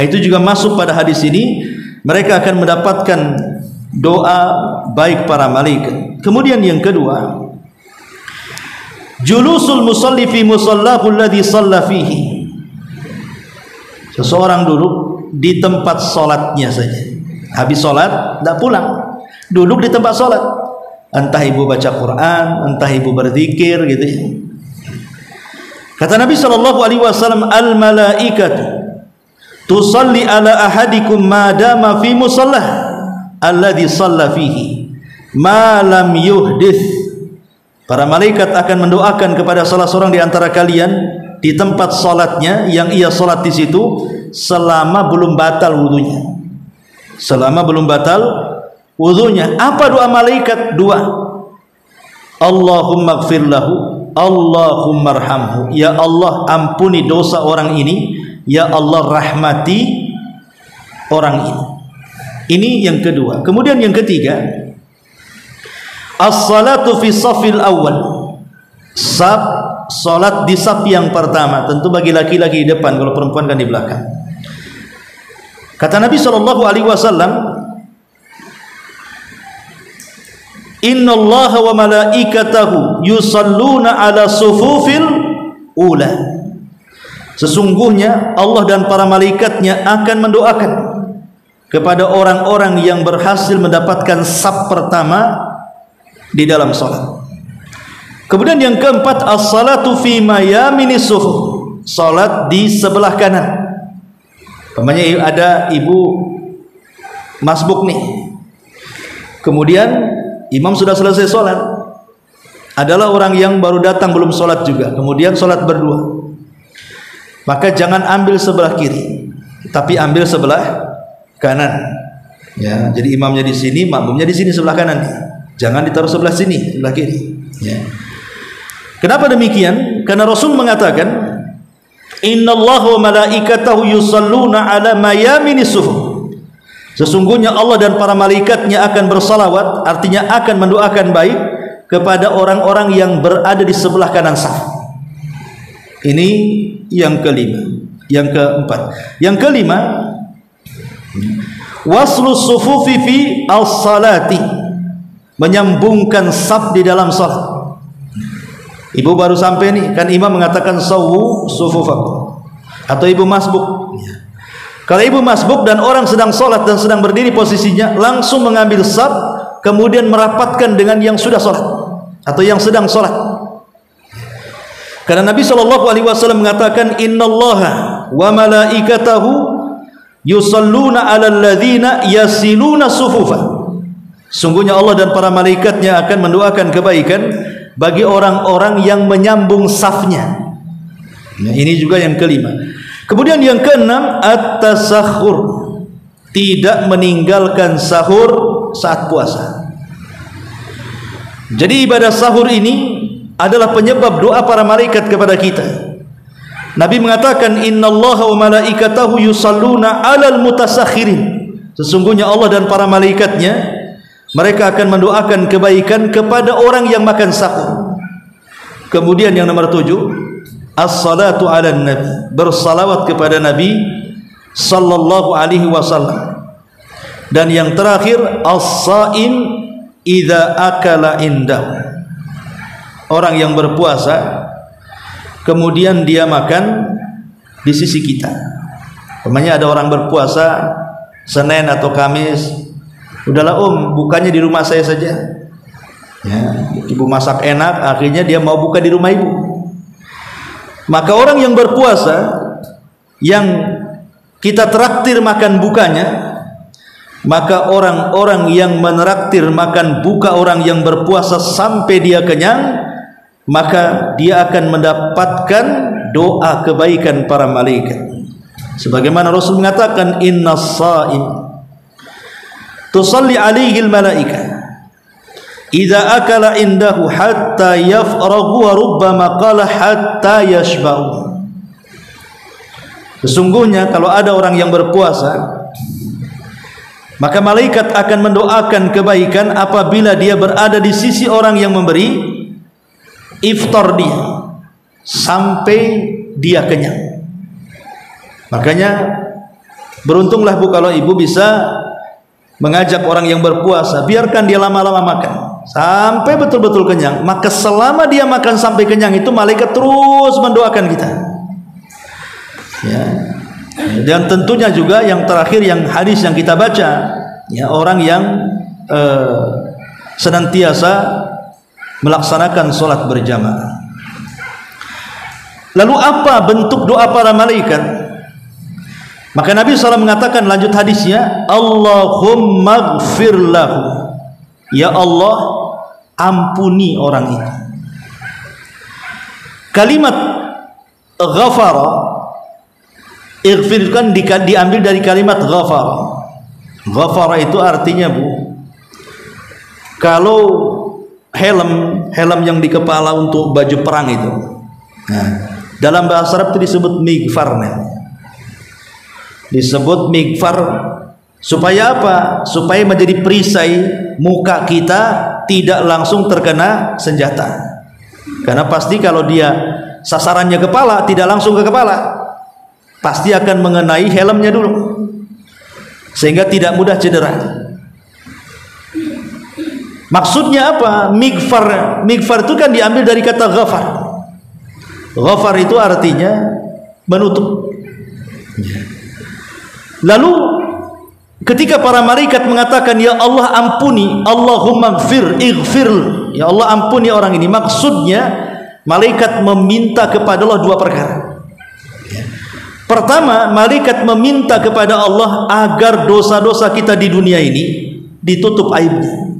Speaker 2: Itu juga masuk pada hadis ini, mereka akan mendapatkan doa baik para malaikat. Kemudian yang kedua, julusul musalli fi musallahu alladhi shalla fihi. Seseorang duduk di tempat solatnya saja, habis solat tidak pulang, duduk di tempat solat. Entah ibu baca Quran, entah ibu berzikir gitu ya. Kata Nabi SAW, al malaikatu tusalli ala ahadikum ma dama fi musallah alladhi shalla fihi ma lam yuhdith. Para malaikat akan mendoakan kepada salah seorang di antara kalian di tempat salatnya yang ia salat di situ selama belum batal wudunya. Selama belum batal wudunya. Apa doa malaikat? Dua. Allahumma gfir lahu, Allahumma arhamhu. Ya Allah, ampuni dosa orang ini, ya Allah rahmati orang ini. Ini yang kedua. Kemudian yang ketiga, as-salatu fi safil awal. Salat di saf yang pertama. Tentu bagi laki-laki di depan, kalau perempuan kan di belakang. Kata Nabi SAW, innallaha wa malaikatahu yusalluna ala sufufil ula. Sesungguhnya Allah dan para malaikatnya akan mendoakan kepada orang-orang yang berhasil mendapatkan saf pertama di dalam salat. Kemudian yang keempat, as-salatu fi mayamini sufuf. Salat di sebelah kanan. Namanya ada ibu masbuk nih, kemudian imam sudah selesai sholat, adalah orang yang baru datang belum sholat juga, kemudian sholat berdua, maka jangan ambil sebelah kiri, tapi ambil sebelah kanan. Ya, jadi imamnya di sini, makmumnya di sini sebelah kanan. Jangan ditaruh sebelah sini, sebelah kiri. Ya. Kenapa demikian? Karena Rasul mengatakan, innallaha wa malaikatahu yusalluna ala mayamini sufuf. Sesungguhnya Allah dan para malaikatnya akan bersalawat, artinya akan mendoakan baik kepada orang-orang yang berada di sebelah kanan saf. Ini yang kelima. Yang keempat. Yang kelima, waslu sufufi fi as-salati. Menyambungkan saf di dalam salat. Ibu baru sampai nih, kan imam mengatakan sawu sufufakum, atau ibu masbuk. Kalau ibu masbuk dan orang sedang sholat dan sedang berdiri posisinya, langsung mengambil saf, kemudian merapatkan dengan yang sudah sholat atau yang sedang sholat. Karena Nabi SAW mengatakan, Innallaha wa malaikatahu yusalluna 'alal ladzina yasiluna sufufa. Sungguhnya Allah dan para malaikatnya akan mendoakan kebaikan bagi orang-orang yang menyambung safnya. Nah, ini juga yang kelima. Kemudian yang keenam, at-tasakhur, tidak meninggalkan sahur saat puasa. Jadi ibadah sahur ini adalah penyebab doa para malaikat kepada kita. Nabi mengatakan, Innallaha wa malaikatahu yusalluna 'alal mutasakhirin. Sesungguhnya Allah dan para malaikatnya, mereka akan mendoakan kebaikan kepada orang yang makan sahur. Kemudian yang nomor 7, as-salatu 'alan nabi, bersalawat kepada Nabi sallallahu alaihi wasallam. Dan yang terakhir, as-saim idza akala indahu, orang yang berpuasa kemudian dia makan di sisi kita. Umpamanya ada orang berpuasa Senin atau Kamis, udahlah bukanya di rumah saya saja ya, ibu masak enak, akhirnya dia mau buka di rumah ibu. Maka orang yang berpuasa yang kita traktir makan bukanya, maka orang-orang yang menraktir makan buka orang yang berpuasa sampai dia kenyang, maka dia akan mendapatkan doa kebaikan para malaikat. Sebagaimana Rasul mengatakan, innas saim tusalli alaihil malaika idza akala indahu hatta yafragu wa rubbama qala hatta yashba'u. Sesungguhnya kalau ada orang yang berpuasa, maka malaikat akan mendoakan kebaikan apabila dia berada di sisi orang yang memberi iftar dia sampai dia kenyang. Makanya beruntunglah Bu kalau ibu bisa mengajak orang yang berpuasa, biarkan dia lama-lama makan sampai betul-betul kenyang. Maka selama dia makan sampai kenyang itu malaikat terus mendoakan kita ya. Dan tentunya juga yang terakhir, yang hadis yang kita baca ya, orang yang senantiasa melaksanakan sholat berjamaah. Lalu apa bentuk doa para malaikat? Maka Nabi SAW mengatakan, lanjut hadisnya, Allahumma gfir lahu, ya Allah ampuni orang itu. Kalimat ghafara, ighfir kan diambil dari kalimat ghafara. Ghafara itu artinya Bu, kalau helm yang di kepala untuk baju perang itu, nah, dalam bahasa Arab itu disebut mighfar. Disebut mighfar supaya apa? Supaya menjadi perisai muka kita tidak langsung terkena senjata. Karena pasti kalau dia sasarannya kepala, tidak langsung ke kepala, pasti akan mengenai helmnya dulu, sehingga tidak mudah cedera. Maksudnya apa? Mighfar itu kan diambil dari kata ghafar. Ghafar itu artinya menutup. Lalu ketika para malaikat mengatakan, ya Allah ampuni, Allahumma ighfir, ya Allah ampuni orang ini, maksudnya malaikat meminta kepada Allah dua perkara. Pertama, malaikat meminta kepada Allah agar dosa-dosa kita di dunia ini ditutup aibnya.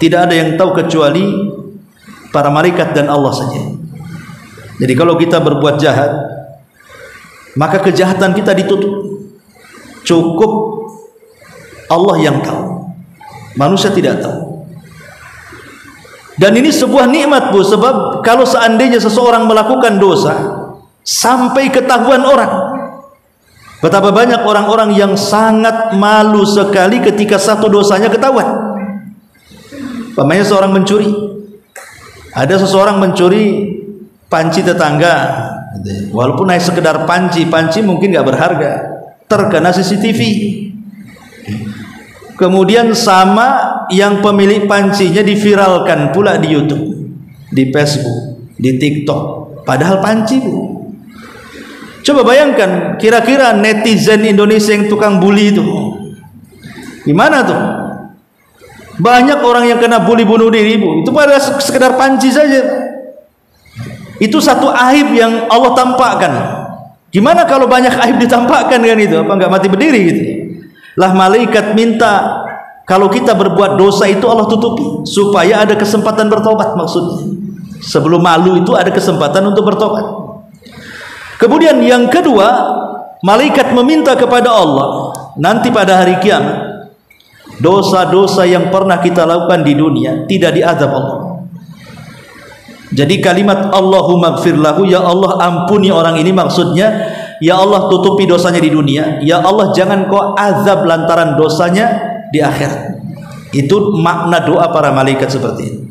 Speaker 2: Tidak ada yang tahu kecuali para malaikat dan Allah saja. Jadi kalau kita berbuat jahat, maka kejahatan kita ditutup. Cukup Allah yang tahu, manusia tidak tahu. Dan ini sebuah nikmat Bu, sebab kalau seandainya seseorang melakukan dosa sampai ketahuan orang, betapa banyak orang-orang yang sangat malu sekali ketika satu dosanya ketahuan. Umpamanya seorang mencuri, ada seseorang mencuri panci tetangga, walaupun hanya sekedar panci mungkin nggak berharga, terkena CCTV. Kemudian sama yang pemilik pancinya diviralkan pula di YouTube, di Facebook, di TikTok, padahal panci Bu. Coba bayangkan, kira-kira netizen Indonesia yang tukang bully itu gimana tuh? Banyak orang yang kena bully bunuh diri, Bu. Itu pada sekedar panci saja. Itu satu aib yang Allah tampakkan. Gimana kalau banyak aib ditampakkan kan itu? Apa enggak mati berdiri gitu? Lah malaikat minta kalau kita berbuat dosa itu Allah tutupi supaya ada kesempatan bertobat, maksudnya. Sebelum malu itu ada kesempatan untuk bertobat. Kemudian yang kedua, malaikat meminta kepada Allah nanti pada hari kiamat, dosa-dosa yang pernah kita lakukan di dunia tidak diazab Allah. Jadi kalimat Allahumma gfir lahu, ya Allah ampuni orang ini, maksudnya ya Allah tutupi dosanya di dunia, ya Allah jangan kau azab lantaran dosanya di akhirat. Itu makna doa para malaikat seperti itu.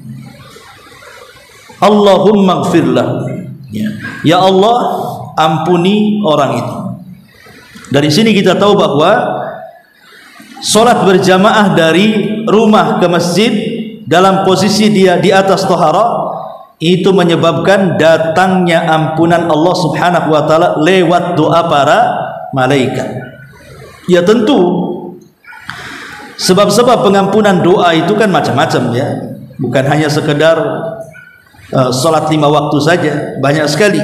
Speaker 2: Allahumma gfir lahu, ya Allah ampuni orang itu. Dari sini kita tahu bahwa sholat berjamaah dari rumah ke masjid dalam posisi dia di atas taharah itu menyebabkan datangnya ampunan Allah Subhanahu wa taala lewat doa para malaikat. Ya tentu sebab-sebab pengampunan doa itu kan macam-macam ya, bukan hanya sekedar sholat 5 waktu saja, banyak sekali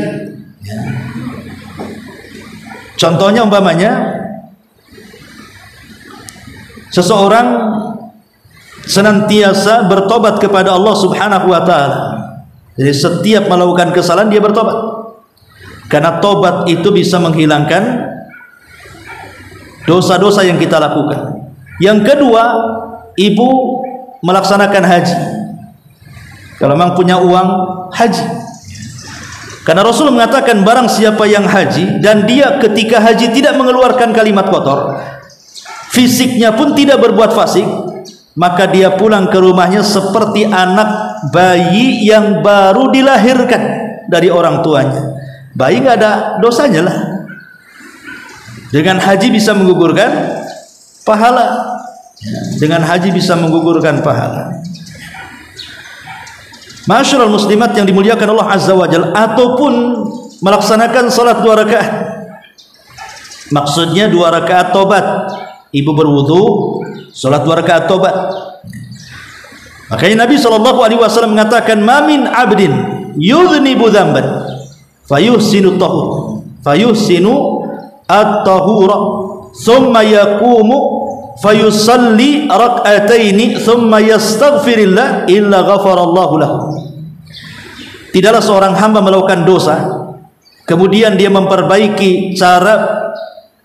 Speaker 2: ya. Contohnya umpamanya seseorang senantiasa bertobat kepada Allah Subhanahu wa taala. Jadi setiap melakukan kesalahan dia bertobat. Karena tobat itu bisa menghilangkan dosa-dosa yang kita lakukan. Yang kedua, ibu melaksanakan haji. Kalau memang punya uang, haji. Karena Rasul mengatakan barang siapa yang haji dan dia ketika haji tidak mengeluarkan kalimat kotor, fisiknya pun tidak berbuat fasik, maka dia pulang ke rumahnya seperti anak bayi yang baru dilahirkan dari orang tuanya. Bayi nggak ada dosanya lah. Dengan haji bisa menggugurkan pahala. Dengan haji bisa menggugurkan pahala. Masyarul muslimat yang dimuliakan Allah Azza wa Jalla, ataupun melaksanakan salat 2 rakaat. Maksudnya 2 rakaat tobat. Ibu berwudu, salat 2 rakaat tobat. Makanya Nabi SAW mengatakan, "Ma min 'abdin yudhnibu dzamban fayuhsinu at-tahura thumma yaqumu fayusalli rak'ataini thumma yastaghfirillah illa ghafarallahu lahu." Tidaklah seorang hamba melakukan dosa kemudian dia memperbaiki cara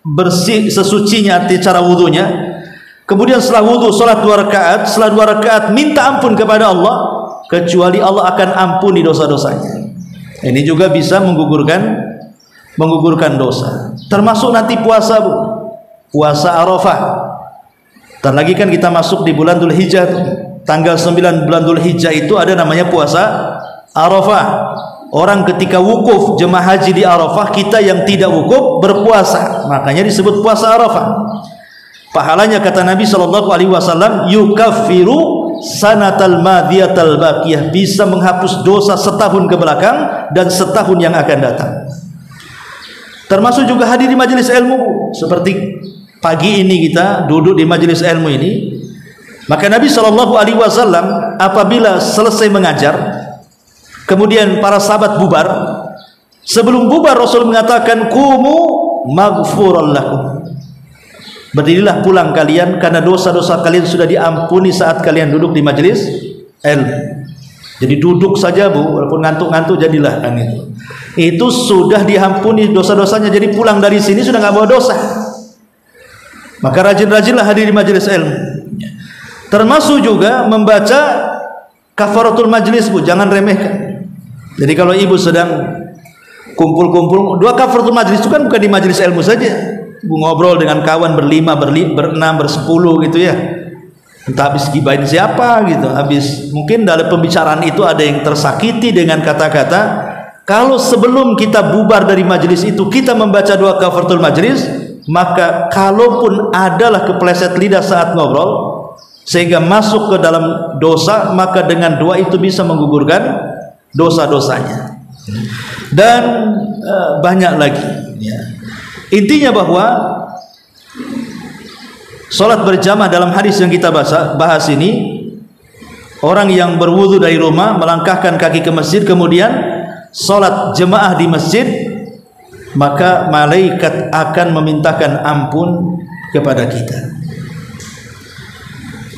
Speaker 2: bersih sesucinya, cara wudunya, kemudian setelah wudu salat 2 rakaat, setelah 2 rakaat minta ampun kepada Allah, kecuali Allah akan ampuni dosa-dosanya. Ini juga bisa menggugurkan dosa. Termasuk nanti puasa, Bu. Puasa Arafah. Dan lagi kan kita masuk di bulan Dzulhijjah. Tanggal 9 bulan Dzulhijjah itu ada namanya puasa Arafah. Orang ketika wukuf jemaah haji di Arafah, kita yang tidak wukuf berpuasa, makanya disebut puasa Arafah. Pahalanya kata Nabi SAW, yukaffiru sanatal madiyatal baqiyah, bisa menghapus dosa setahun ke belakang dan setahun yang akan datang. Termasuk juga hadir di majelis ilmu, seperti pagi ini kita duduk di majelis ilmu ini. Maka Nabi SAW apabila selesai mengajar, kemudian para sahabat bubar, sebelum bubar Rasul mengatakan, "Qumu maghfuran lakum." Berdirilah pulang kalian karena dosa-dosa kalian sudah diampuni saat kalian duduk di majelis ilmu. Jadi duduk saja, Bu, walaupun ngantuk-ngantuk jadilah kan itu. Itu sudah diampuni dosa-dosanya, jadi pulang dari sini sudah nggak bawa dosa. Maka rajin-rajinlah hadir di majelis ilmu. Termasuk juga membaca kafaratul majlis, Bu, jangan remehkan. Jadi kalau ibu sedang kumpul-kumpul, 2 kafaratul majlis itu kan bukan di majelis ilmu saja. Ibu ngobrol dengan kawan berlima, berenam, bersepuluh gitu ya. Entah habis gibahin siapa gitu, habis mungkin dalam pembicaraan itu ada yang tersakiti dengan kata-kata. Kalau sebelum kita bubar dari majelis itu kita membaca 2 kafaratul majlis, maka kalaupun adalah kepleset lidah saat ngobrol sehingga masuk ke dalam dosa, maka dengan doa itu bisa menggugurkan dosa-dosanya. dan banyak lagi ya. Intinya bahwa salat berjamaah dalam hadis yang kita bahas ini, orang yang berwudu dari rumah melangkahkan kaki ke masjid kemudian salat jemaah di masjid, maka malaikat akan memintakan ampun kepada kita.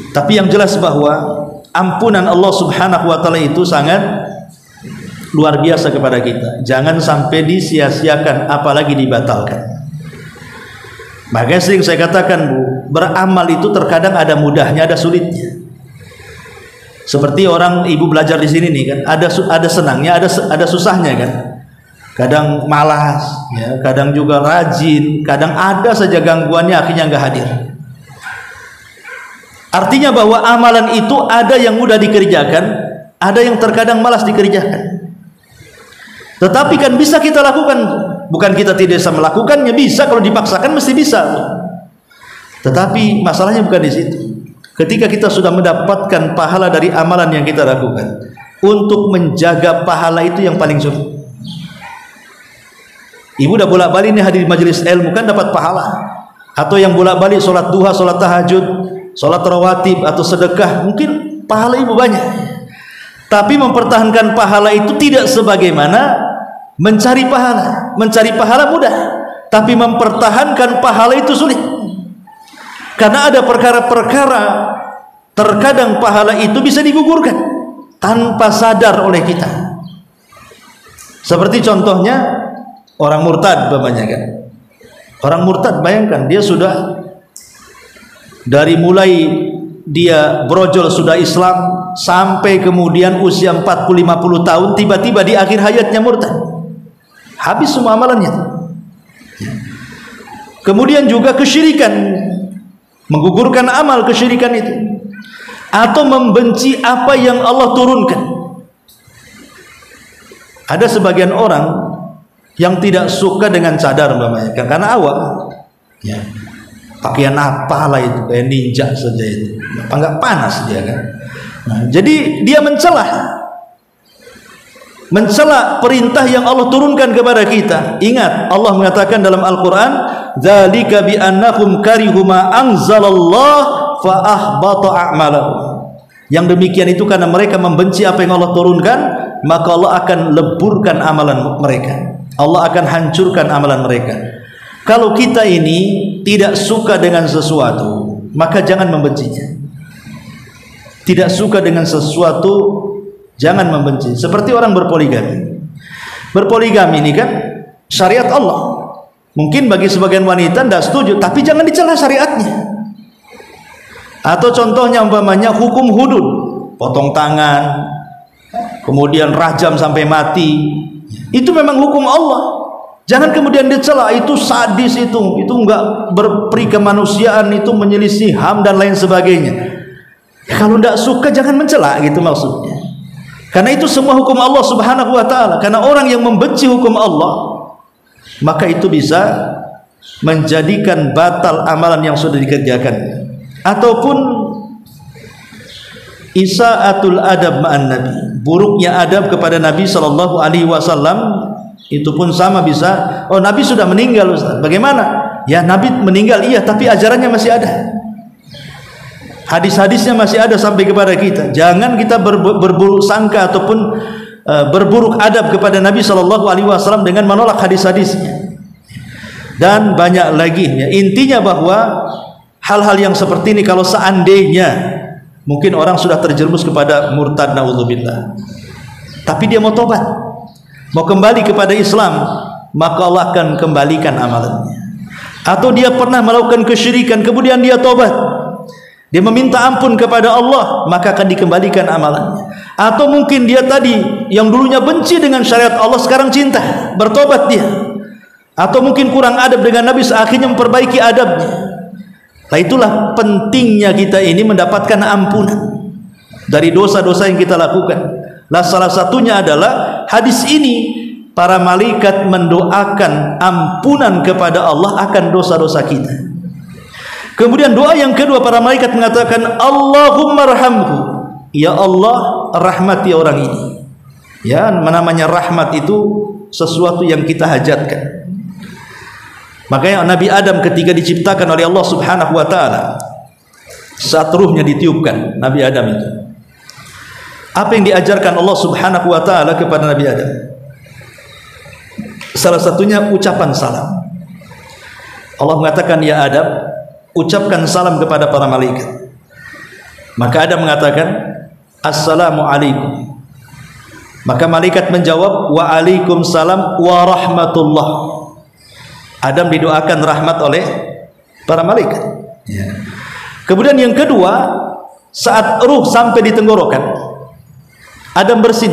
Speaker 2: Tapi yang jelas bahwa ampunan Allah Subhanahu wa taala itu sangat luar biasa kepada kita. Jangan sampai disia-siakan, apalagi dibatalkan. Makanya sering saya katakan, Bu, beramal itu terkadang ada mudahnya, ada sulitnya. Seperti orang ibu belajar di sini nih kan, ada senangnya, ada susahnya kan. Kadang malas, ya, kadang juga rajin, kadang ada saja gangguannya akhirnya nggak hadir. Artinya bahwa amalan itu ada yang mudah dikerjakan, ada yang terkadang malas dikerjakan. Tetapi kan bisa kita lakukan, bukan kita tidak bisa melakukannya, bisa kalau dipaksakan mesti bisa. Tetapi masalahnya bukan di situ. Ketika kita sudah mendapatkan pahala dari amalan yang kita lakukan, untuk menjaga pahala itu yang paling sulit. Ibu udah bolak-balik nih hadir di majelis ilmu kan dapat pahala, atau yang bolak-balik sholat duha, sholat tahajud, sholat rawatib atau sedekah, mungkin pahala ibu banyak. Tapi mempertahankan pahala itu tidak sebagaimana mencari pahala. Mencari pahala mudah, tapi mempertahankan pahala itu sulit. Karena ada perkara-perkara terkadang pahala itu bisa digugurkan tanpa sadar oleh kita. Seperti contohnya orang murtad umpamanya kan. Orang murtad, bayangkan dia sudah dari mulai dia brojol sudah Islam sampai kemudian usia 40-50 tahun, tiba-tiba di akhir hayatnya murtad, habis semua amalannya. Kemudian juga kesyirikan, menggugurkan amal kesyirikan itu, atau membenci apa yang Allah turunkan. Ada sebagian orang yang tidak suka dengan cadar umpamanya karena awam, ya, pakaian apalah itu kayak ninja saja itu, apa nggak panas dia kan. Nah, jadi dia mencela perintah yang Allah turunkan kepada kita. Ingat, Allah mengatakan dalam Al-Quran, dzalika bi annahum karihu ma anzalallah fa ahbata a'malahum. Yang demikian itu karena mereka membenci apa yang Allah turunkan, maka Allah akan leburkan amalan mereka, Allah akan hancurkan amalan mereka. Kalau kita ini tidak suka dengan sesuatu, maka jangan membencinya. Tidak suka dengan sesuatu, jangan membenci. Seperti orang berpoligami. Berpoligami ini kan syariat Allah. Mungkin bagi sebagian wanita tidak setuju, tapi jangan dicela syariatnya. Atau contohnya umpamanya hukum hudud, potong tangan, kemudian rajam sampai mati. Itu memang hukum Allah. Jangan kemudian dicela, itu sadis, itu enggak berperi kemanusiaan, itu menyelisih HAM dan lain sebagainya. Ya, kalau tidak suka jangan mencela, gitu maksudnya. Karena itu semua hukum Allah Subhanahu wa taala. Karena orang yang membenci hukum Allah, maka itu bisa menjadikan batal amalan yang sudah dikerjakan. Ataupun isa'atul adab ma'an nabi, buruknya adab kepada Nabi sallallahu alaihi wasallam, itu pun sama bisa. Oh, Nabi sudah meninggal, Ustaz. Bagaimana? Ya, Nabi meninggal iya, tapi ajarannya masih ada. Hadis-hadisnya masih ada sampai kepada kita. Jangan kita berburuk sangka ataupun berburuk adab kepada Nabi sallallahu alaihi wasallam dengan menolak hadis-hadisnya. Dan banyak lagi ya. Intinya bahwa hal-hal yang seperti ini kalau seandainya mungkin orang sudah terjerumus kepada murtad, naudzubillah, tapi dia mau tobat, mau kembali kepada Islam, maka Allah akan kembalikan amalannya. Atau dia pernah melakukan kesyirikan, kemudian dia tobat, dia meminta ampun kepada Allah, maka akan dikembalikan amalannya. Atau mungkin dia tadi yang dulunya benci dengan syariat Allah, sekarang cinta, bertobat dia. Atau mungkin kurang adab dengan Nabi, akhirnya memperbaiki adabnya. Nah, itulah pentingnya kita ini mendapatkan ampunan dari dosa-dosa yang kita lakukan. Nah, salah satunya adalah hadis ini, para malaikat mendoakan ampunan kepada Allah akan dosa-dosa kita. Kemudian doa yang kedua, para malaikat mengatakan Allahumma rahamhu, ya Allah rahmati orang ini. Ya, namanya rahmat itu sesuatu yang kita hajatkan. Makanya Nabi Adam ketika diciptakan oleh Allah Subhanahu wa taala, saat ruhnya ditiupkan Nabi Adam itu, apa yang diajarkan Allah Subhanahu wa taala kepada Nabi Adam? Salah satunya ucapan salam. Allah mengatakan, ya Adam, ucapkan salam kepada para malaikat. Maka Adam mengatakan, assalamu alaikum. Maka malaikat menjawab, wa alaikumussalam wa rahmatullah. Adam didoakan rahmat oleh para malaikat. Ya. Kemudian yang kedua, saat ruh sampai di tenggorokan, Adam bersin.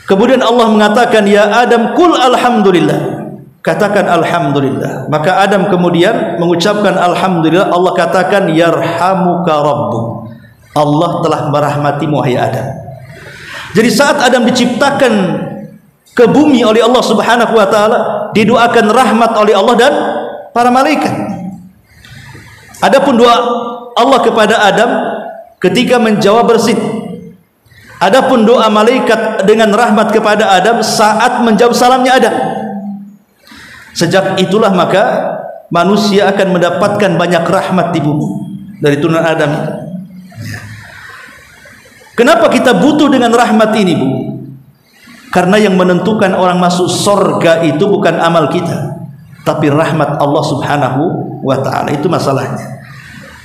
Speaker 2: Kemudian Allah mengatakan, ya Adam, kul alhamdulillah. Katakan alhamdulillah. Maka Adam kemudian mengucapkan alhamdulillah. Allah katakan, yarhamuka rabbuk. Allah telah merahmatimu wahai Adam. Jadi saat Adam diciptakan ke bumi oleh Allah Subhanahu wa taala, didoakan rahmat oleh Allah dan para malaikat. Adapun doa Allah kepada Adam ketika menjawab bersin. Adapun doa malaikat dengan rahmat kepada Adam saat menjawab salamnya Adam. Sejak itulah maka manusia akan mendapatkan banyak rahmat di bumi dari turunan Adam itu. Kenapa kita butuh dengan rahmat ini, Bu? Karena yang menentukan orang masuk surga itu bukan amal kita, tapi rahmat Allah Subhanahu wa taala. Itu masalahnya.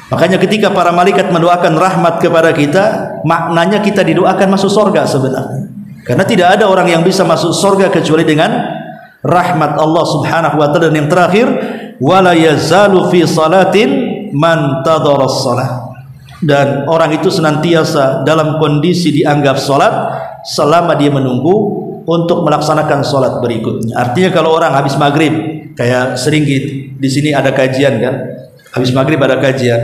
Speaker 2: Makanya ketika para malaikat mendoakan rahmat kepada kita, maknanya kita didoakan masuk surga sebenarnya. Karena tidak ada orang yang bisa masuk surga kecuali dengan rahmat Allah Subhanahu wa taala. Dan yang terakhir, wala yazalu fi salatin man tadara shalah. Dan orang itu senantiasa dalam kondisi dianggap salat selama dia menunggu untuk melaksanakan salat berikutnya. Artinya kalau orang habis maghrib, kayak sering di sini ada kajian kan, habis maghrib ada kajian,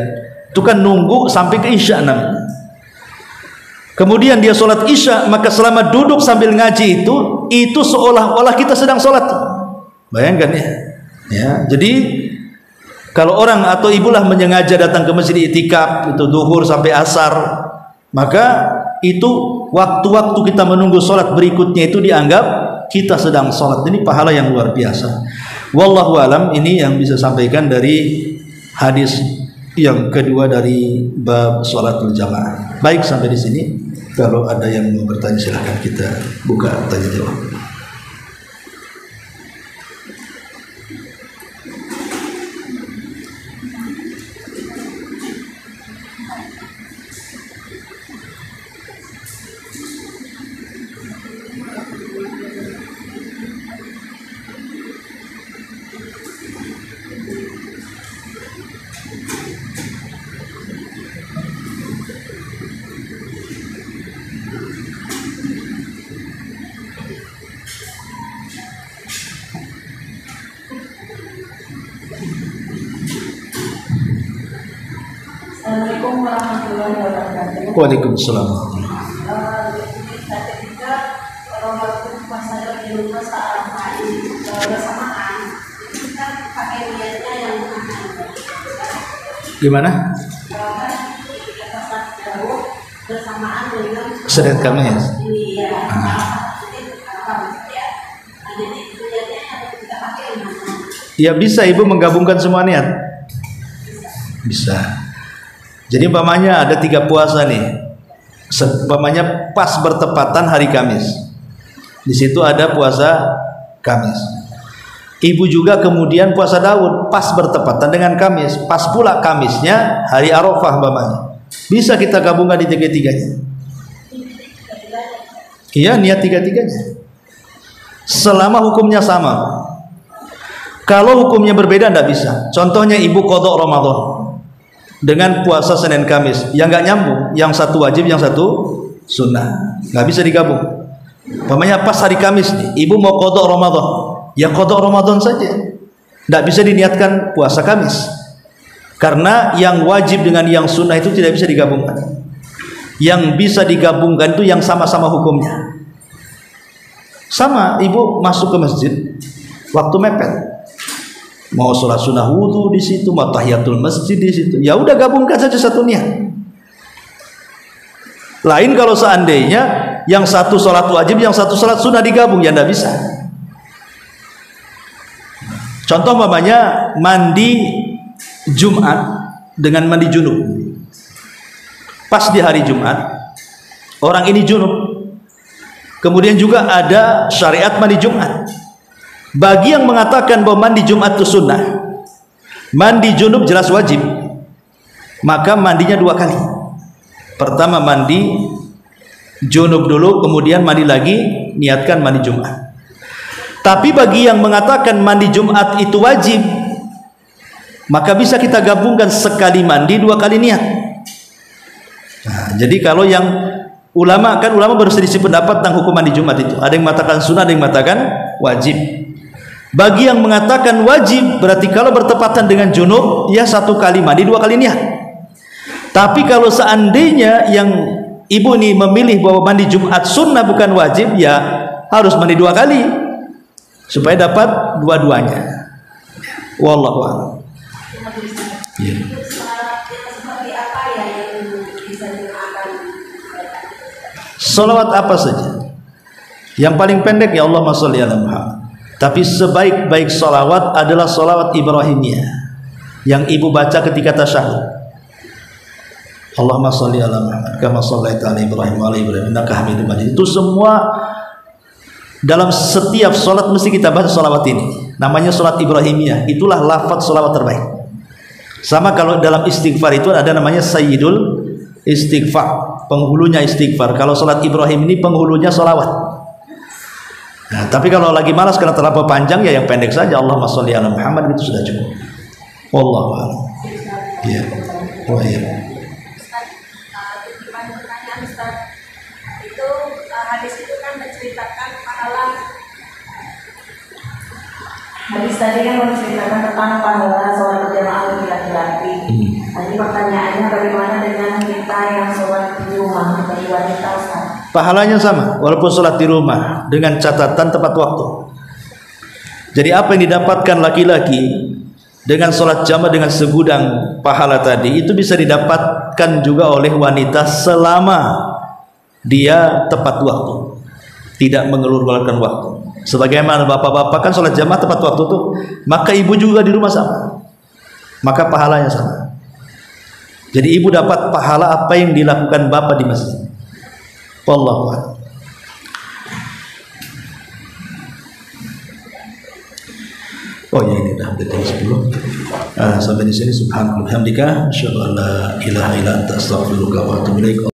Speaker 2: itu kan nunggu sampai ke isya namanya. Kemudian dia salat isya, maka selama duduk sambil ngaji itu seolah-olah kita sedang salat. Bayangkan ya. Ya, jadi kalau orang atau ibulah menyengaja datang ke masjid itikaf itu zuhur sampai asar, maka itu waktu-waktu kita menunggu sholat berikutnya itu dianggap kita sedang sholat. Ini pahala yang luar biasa. Wallahu alam, ini yang bisa sampaikan dari hadis yang kedua dari bab sholatul jamaah. Baik, sampai di sini. Kalau ada yang mau bertanya silahkan kita buka tanya jawab.
Speaker 1: Assalamualaikum warahmatullahi wabarakatuh.
Speaker 2: Waalaikumsalam.
Speaker 1: Ketika kalau waktu puasa di rumah saat bersamaan, itu kan pakai niatnya yang
Speaker 2: Gimana?
Speaker 1: bersamaan dengan
Speaker 2: Sedat kami ya.
Speaker 1: Ini ya. Jadi niatnya yang kita pakai mana?
Speaker 2: Ya bisa ibu menggabungkan semua niat. Bisa. Jadi umpamanya ada 3 puasa nih. Umpamanya pas bertepatan hari Kamis. Di situ ada puasa Kamis. Ibu juga kemudian puasa Daud pas bertepatan dengan Kamis. Pas pula Kamisnya hari Arafah umpamanya. Bisa kita gabungkan di 3-3-nya. Iya, niat 3-3-nya. Selama hukumnya sama. Kalau hukumnya berbeda tidak bisa. Contohnya ibu qadha Ramadan dengan puasa Senin Kamis, yang nggak nyambung, yang satu wajib, yang satu sunnah, nggak bisa digabung. Umpamanya pas hari Kamis nih, ibu mau qadha Ramadan, ya qadha Ramadan saja, nggak bisa diniatkan puasa Kamis, karena yang wajib dengan yang sunnah itu tidak bisa digabungkan. Yang bisa digabungkan itu yang sama-sama hukumnya. Sama, ibu masuk ke masjid, waktu mepet. Mau sholat sunnah wudu di situ, mau tahiyatul masjid di situ, ya udah gabungkan saja satu niat. Lain kalau seandainya yang satu sholat wajib, yang satu sholat sunnah digabung, ya tidak bisa. Contoh mamanya mandi Jumat dengan mandi junub. Pas di hari Jumat, orang ini junub. Kemudian juga ada syariat mandi Jumat. Bagi yang mengatakan bahwa mandi Jumat itu sunnah, mandi junub jelas wajib, maka mandinya 2 kali. Pertama mandi junub dulu, kemudian mandi lagi, niatkan mandi Jumat. Tapi bagi yang mengatakan mandi Jumat itu wajib, maka bisa kita gabungkan sekali mandi 2 kali niat. Nah, jadi kalau yang ulama berselisih pendapat tentang hukum mandi Jumat itu. Ada yang mengatakan sunnah, ada yang mengatakan wajib. Bagi yang mengatakan wajib, berarti kalau bertepatan dengan junub, ya 1 kali mandi 2 kali niat. Tapi kalau seandainya yang ibu ini memilih bahwa mandi Jumat sunnah bukan wajib, ya harus mandi 2 kali supaya dapat dua-duanya. Wallahu a'lam. Ya.
Speaker 1: Seperti apa ya yang bisa dimakan?
Speaker 2: Salawat apa saja. Yang paling pendek ya Allahumma sholli ala Muhammad. Tapi sebaik-baik salawat adalah salawat Ibrahimiyah yang ibu baca ketika tasyahud. Allahumma sholli ala Muhammad kama shallaita ala Ibrahim wa ala Ibrahim innaka Hamidum Majid. Itu semua dalam setiap salat mesti kita baca salawat ini. Namanya salat Ibrahimiyah. Itulah lafaz salawat terbaik. Sama kalau dalam istighfar itu ada namanya Sayyidul Istighfar, penghulunya istighfar. Kalau salat Ibrahim ini penghulunya salawat. Nah, tapi kalau lagi malas karena terlalu panjang, ya yang pendek saja Allahumma sholli ala Muhammad, itu sudah cukup. Wallahu a'lam. Iya. Oh iya.
Speaker 1: Pertanyaan Ustaz, itu hadis itu kan menceritakan pahala. Hadis tadi kan menceritakan tentang pahala sholat berjamaah bagi laki-laki. Jadi pertanyaannya bagaimana dengan kita yang sholat di rumah bagi wanita Ustaz?
Speaker 2: Pahalanya sama, walaupun sholat di rumah dengan catatan tepat waktu. Jadi apa yang didapatkan laki-laki dengan sholat jamaah dengan segudang pahala tadi, itu bisa didapatkan juga oleh wanita selama dia tepat waktu, tidak mengelur-ngelurkan waktu. Sebagaimana bapak-bapak kan sholat jamaah tepat waktu tuh, maka ibu juga di rumah sama, maka pahalanya sama. Jadi ibu dapat pahala apa yang dilakukan bapak di masjid. Wallahu a'lam. Oh ya, ini dah detik 10. Sampai di sini subhanallah hamdika asyhadu an la ilaha illa anta astaghfiruka wa atubu ilaik.